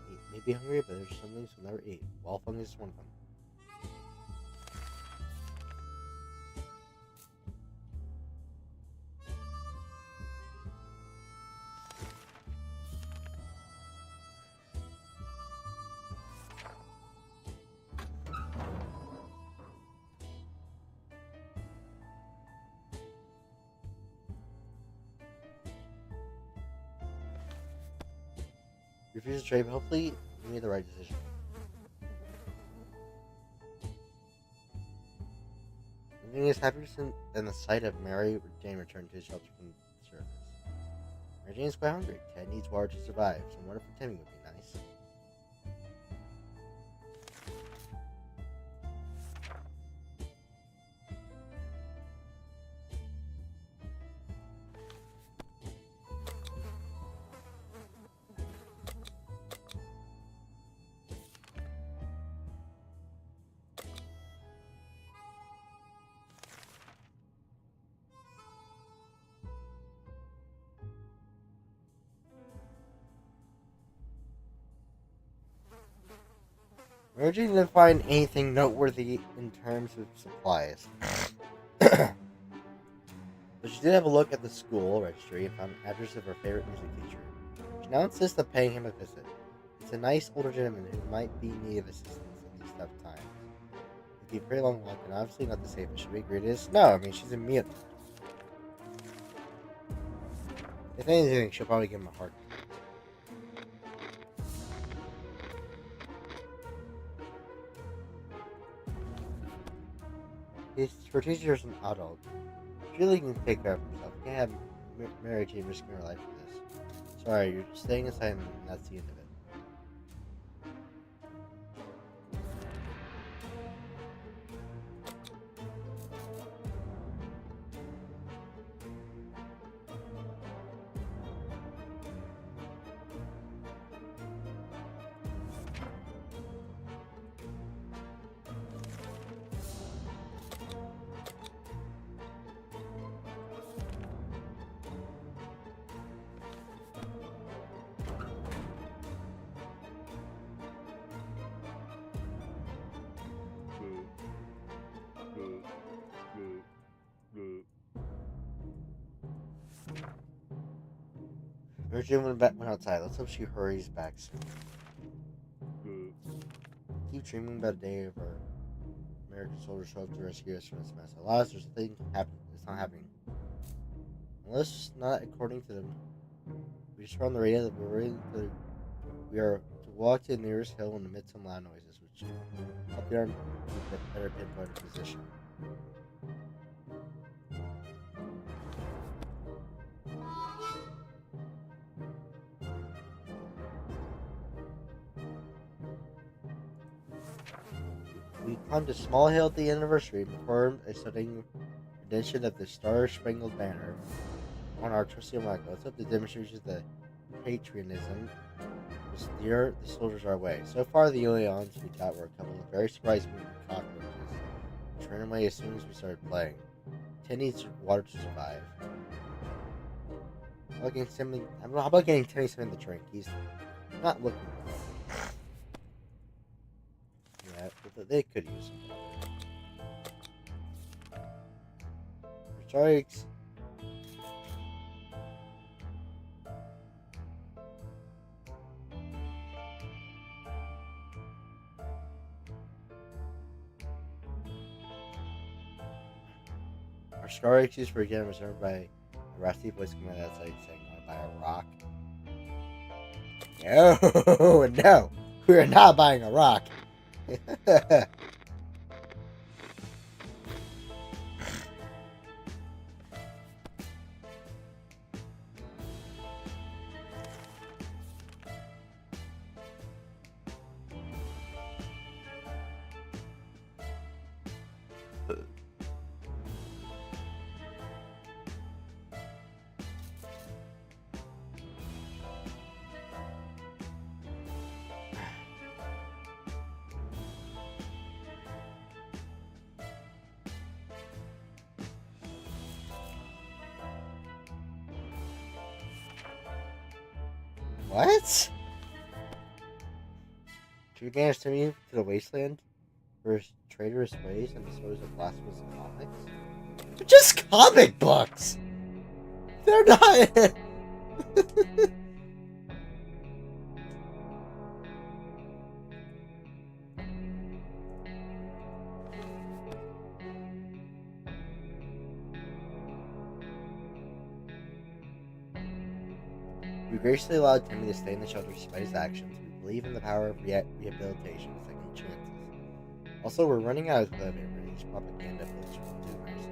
You may be hungry, but there's some things we'll never eat. Wall fungus is one of them. Refuse to trade, but hopefully you made the right decision. Nothing is happier than the sight of Mary Jane return to his shelter from service. Mary Jane is quite hungry. Ted needs water to survive, so water for Timmy would be nice. Merging didn't find anything noteworthy in terms of supplies. But she did have a look at the school registry and found an address of her favorite music teacher. She now insists on paying him a visit. He's a nice older gentleman who might be in need of assistance in these tough times. It'd be a pretty long walk and obviously not the safest. Should we agree to this? No, I mean, she's a mutant. If anything, she'll probably give him a heart. Her teacher's an adult. She really can take care of herself. You can't have Mary Jane risking her life for this. Sorry, you're staying inside and that's the end of it. Mary Jane went outside. Let's hope she hurries back soon. Keep dreaming about a day of our American soldiers show up to rescue us from this mess. Alas, there's a thing happening. It's not happening. Unless not according to them. We just found the radio that we are to walk to the nearest hill and emit some loud noises, which help the arm keep a better pinpointed position. We climbed a small hill at the end of our street and performed a stunning rendition of the Star-Spangled Banner on our trusty flag. Let's hope the demonstration of the patriotism will steer the soldiers our way. So far, the only odds we got were a couple of very surprised mutant cockroaches, which ran away as soon as we started playing. 10 needs water to survive. How about getting Tenny some in the drink? He's not looking well. Yeah, but they could use some water. Strikes. Our star excuse for again was heard by a rusty voice coming out outside saying, "Want to buy a rock?" No, no, we are not buying a rock. What? Should we manage to move to the wasteland for his traitorous ways and dispose of blasphemous comics? They're just comic books! They're not... We graciously allowed Timmy to stay in the shelter despite his actions. We believe in the power of rehabilitation and second chances. Also, we're running out of clothing for these propaganda posters will do nicely.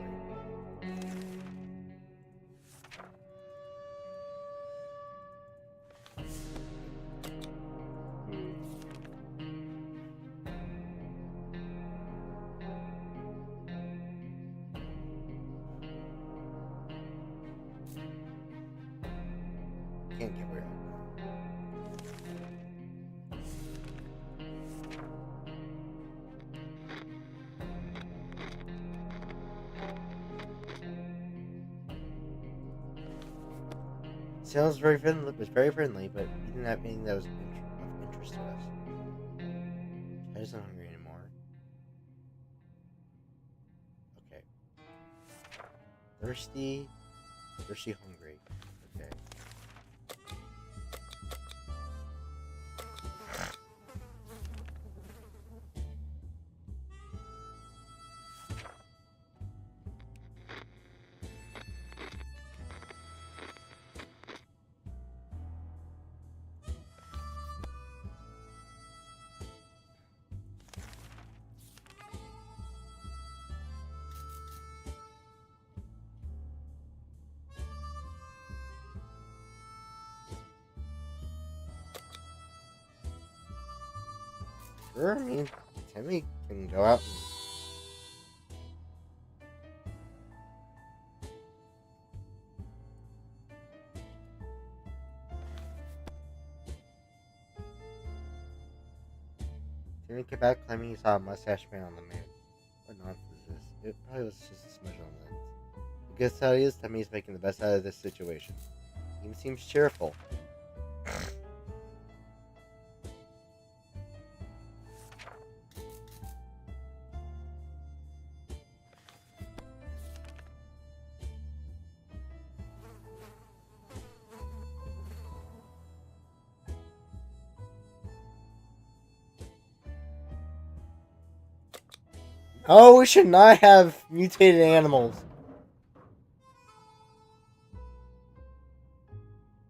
Can't get rid of it. Sounds very friendly, was very friendly, but he didn't have anything that was of interest to us. I just not hungry anymore. Okay. Thirsty, hungry. Okay. Sure, I mean, Timmy can go out and... Timmy came back claiming he saw a mustache man on the moon. What nonsense is this? It probably was just a smudge on the lens. The good side is, Timmy's making the best out of this situation. He seems cheerful. Oh, we should not have mutated animals.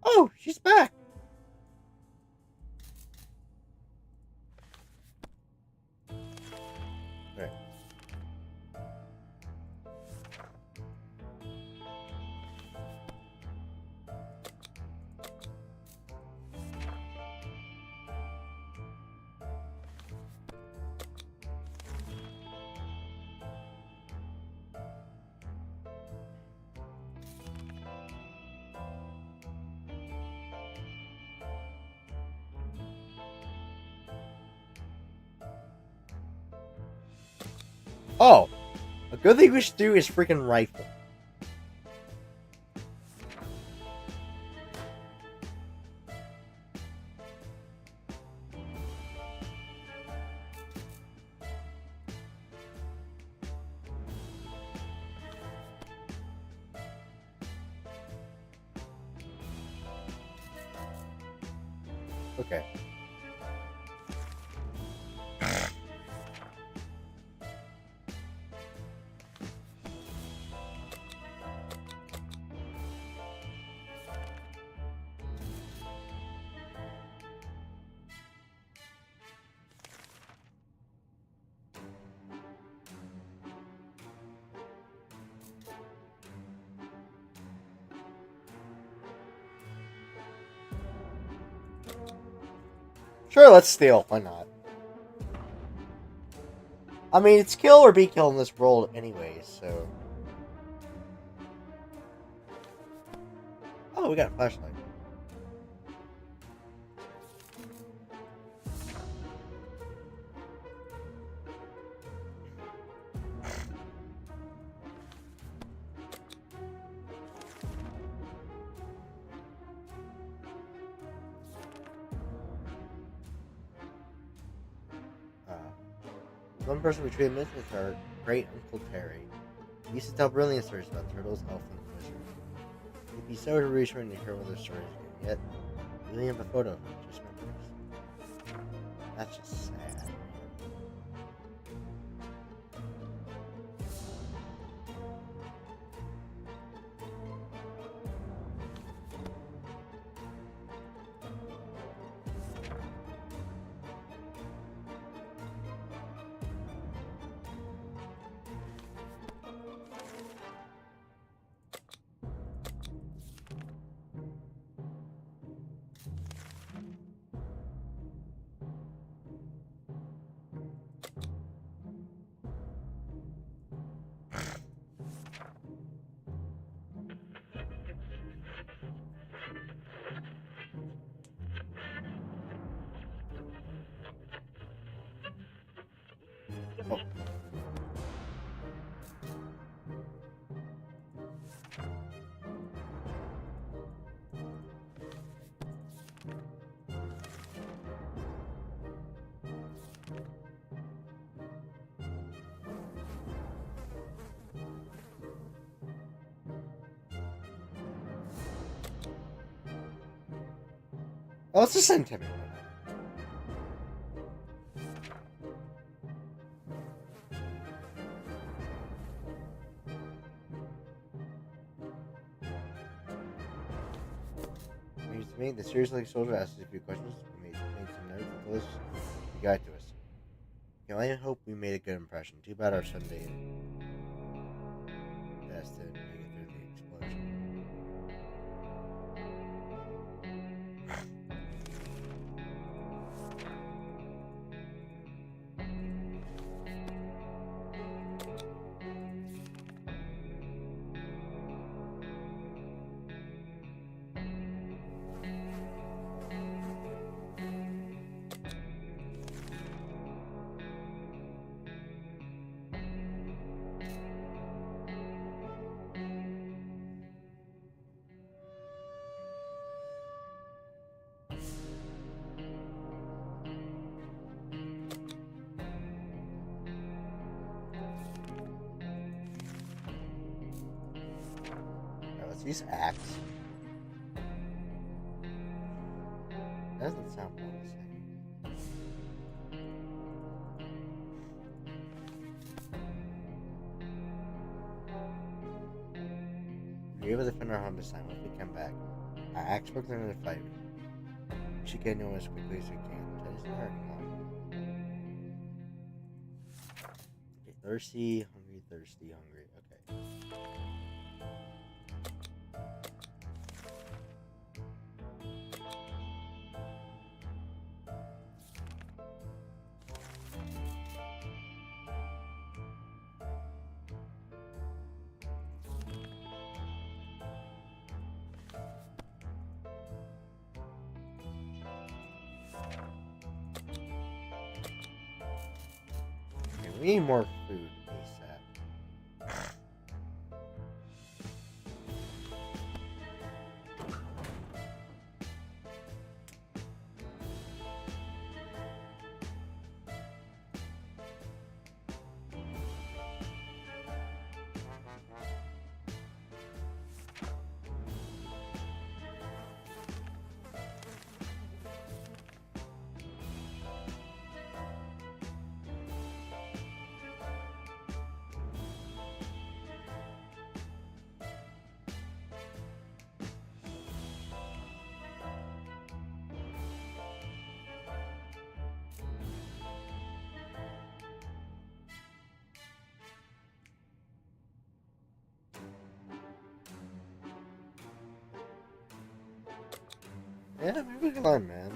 Oh, she's back. Right. Oh, a good thing we should do is freaking rifle. Okay. Sure, let's steal. Why not? I mean, it's kill or be killed in this world anyway, so... Oh, we got a flashlight. One person we treated with is our great Uncle Terry. He used to tell brilliant stories about turtles, elves, and wizards. He'd be so reassuring to hear one of those stories again, yet we only have a photo of him, just memories. That's just sad. Oh. Oh, it's the same time. To me, the seriously soldier asked us a few questions. We made some notes and told us he got to us. You know, I hope we made a good impression. Too bad our Sunday best didn't make it through the explosion. Alright, let's use axe. That doesn't sound promising. We were able to defend our home this time. Once we come back, our axe broke them in the fight. We should get new ones as quickly as we can. That isn't hard, okay, thirsty, hungry. Okay. We need more food ASAP. Yeah, maybe we can learn, man.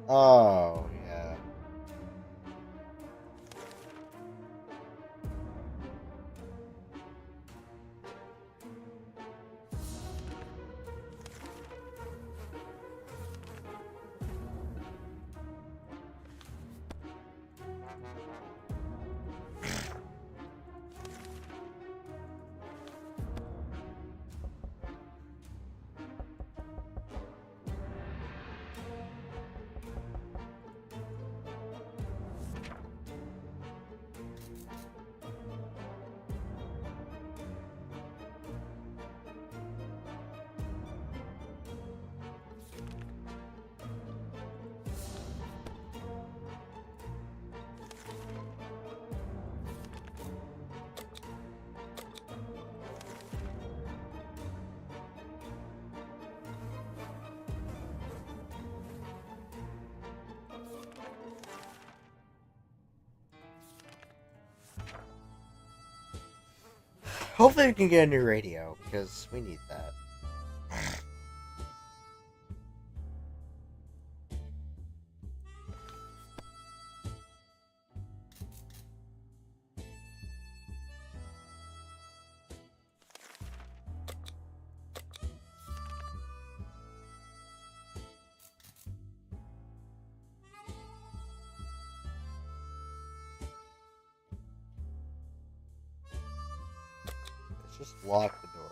Oh, yeah. Hopefully we can get a new radio, because we need that. Let's just lock the door.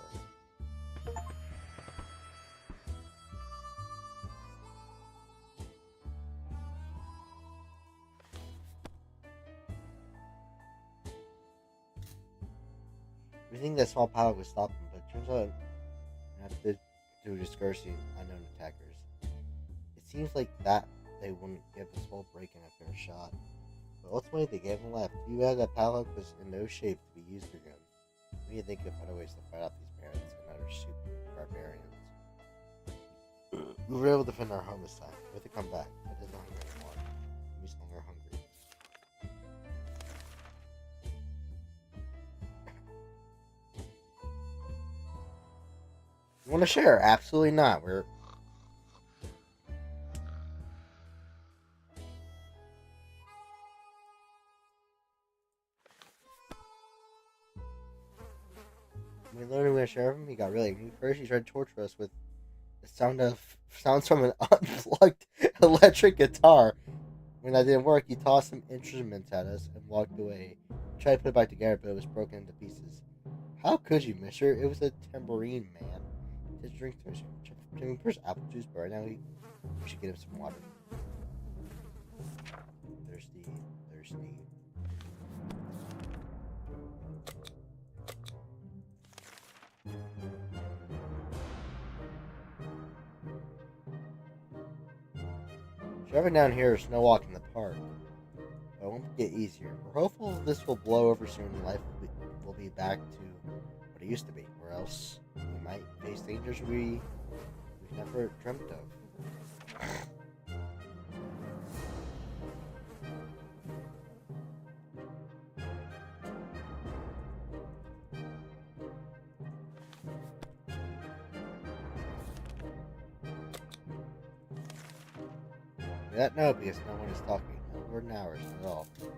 We think that small padlock would stop them, but it turns out not to discourage the unknown attackers. It seems like that they wouldn't give this whole break-in a fair shot. But ultimately, they gave him left. Too bad that padlock was in no shape to be used again. We need to think of other ways to fight out these barons and other super barbarians. We were able to defend our home this time. We have to come back. I didn't hunger anymore. I'm just longer hungry. You want to share? Absolutely not. We learned we were going to share him. He got really angry. First, he tried to torture us with the sounds from an unplugged electric guitar. When that didn't work, he tossed some instruments at us and walked away. We tried to put it back together, but it was broken into pieces. How could you, mister? It was a tambourine, man. Just drink to him. Jimmy first apple juice, but right now we should get him some water. Thirsty. Driving down here is no walk in the park. But it won't get easier. We're hopeful this will blow over soon and life will be back to what it used to be, or else we might face dangers we've never dreamt of. That no, because no one is talking. No word in hours at all. You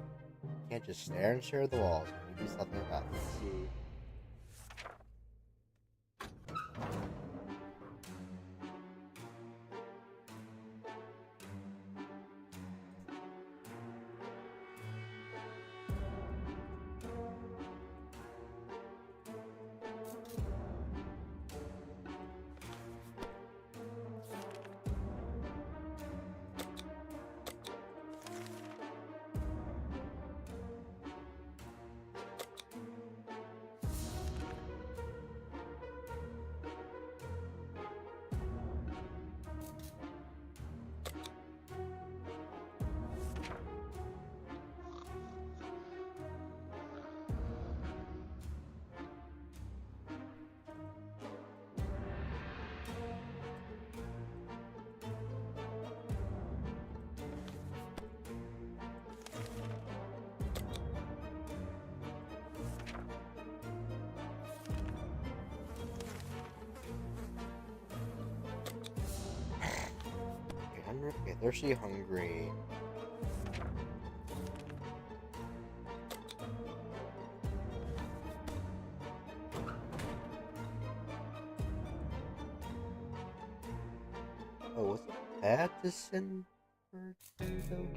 can't just stare and stare at the walls. We need to do something about this. Okay, thirsty, hungry. Oh, was it bad to send her to though?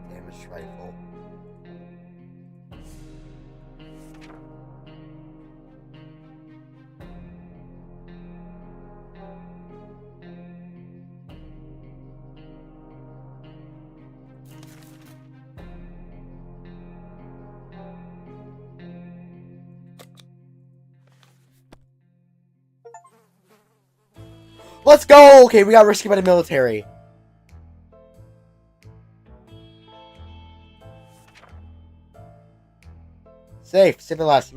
Damage rifle. Let's go! Okay, we got rescued by the military. Safe. Save at last. The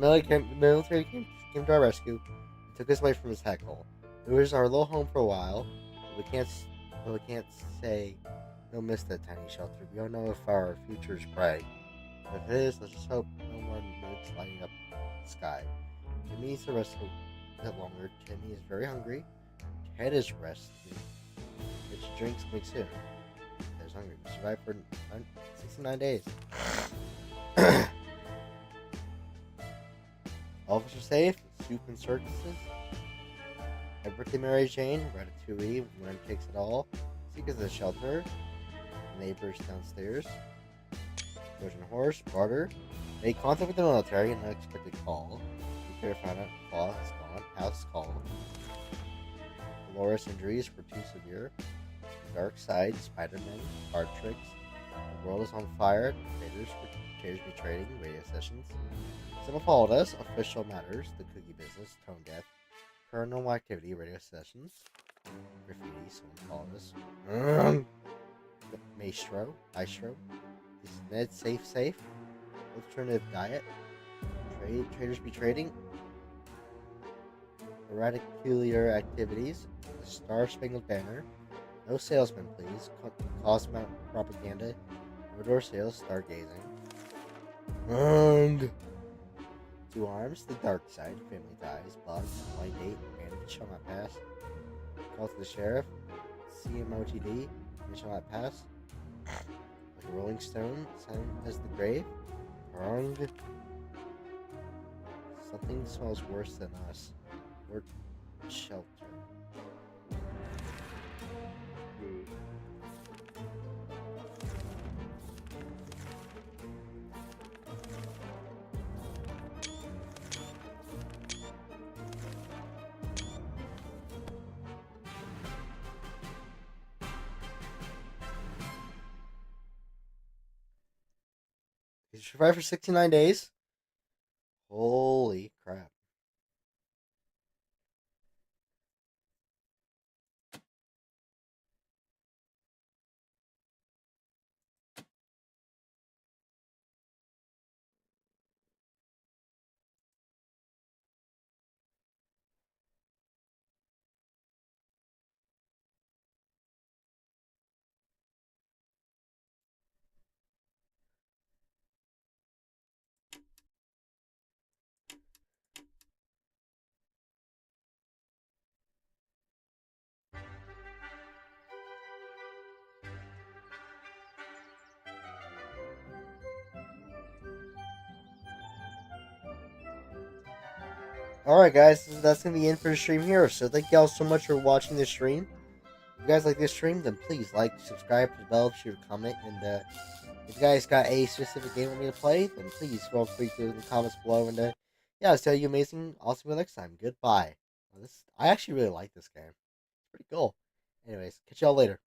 military came to our rescue and took us away from this heckle. It was our little home for a while, but we can't say We'll miss that tiny shelter. We don't know if our future is bright. But if it is, let's just hope no more moons lighting up the sky. Timmy needs to rest a bit longer. Timmy is very hungry. Ted is resting. It should drink something soon. Ted's hungry. We survived for 69 days. All of us are safe. Soup and circuses. Happy birthday, Mary Jane. Ratatouille. Winner takes it all. Secrets of the shelter. Neighbors downstairs. Trojan horse. Barter. Make contact with the military. An unexpected call. Repair found out. Claw is gone. House call. Dolores injuries were too severe. Dark side. Spider-Man. Card tricks. The world is on fire. Traders be trading. Radio sessions. Someone followed us. Official matters. The cookie business. Tone death. Paranormal activity. Radio sessions. Graffiti. Someone followed us. Maestro. Is Ned safe? Alternative diet. Traders be trading. Radicular activities. The Star Spangled Banner. No salesman, please. Cosmic propaganda. Outdoor sales. Stargazing. And 2 arms. The dark side. Family ties. Bugs. Blind date. Bandit shall not pass. Call to the sheriff. CMOTD. It shall not pass. Like a rolling stone. Silent as the grave. Wrong. Something smells worse than us. Or shelter. He survived for 69 days. Holy crap. Alright, guys, that's going to be it for the stream here. So, thank y'all so much for watching this stream. If you guys like this stream, then please like, subscribe, hit the bell, shoot a comment, and if you guys got a specific game you want me to play, then please feel free to in the comments below. And yeah, I'll tell you amazing. I'll see you next time. Goodbye. I actually really like this game. It's pretty cool. Anyways, catch y'all later.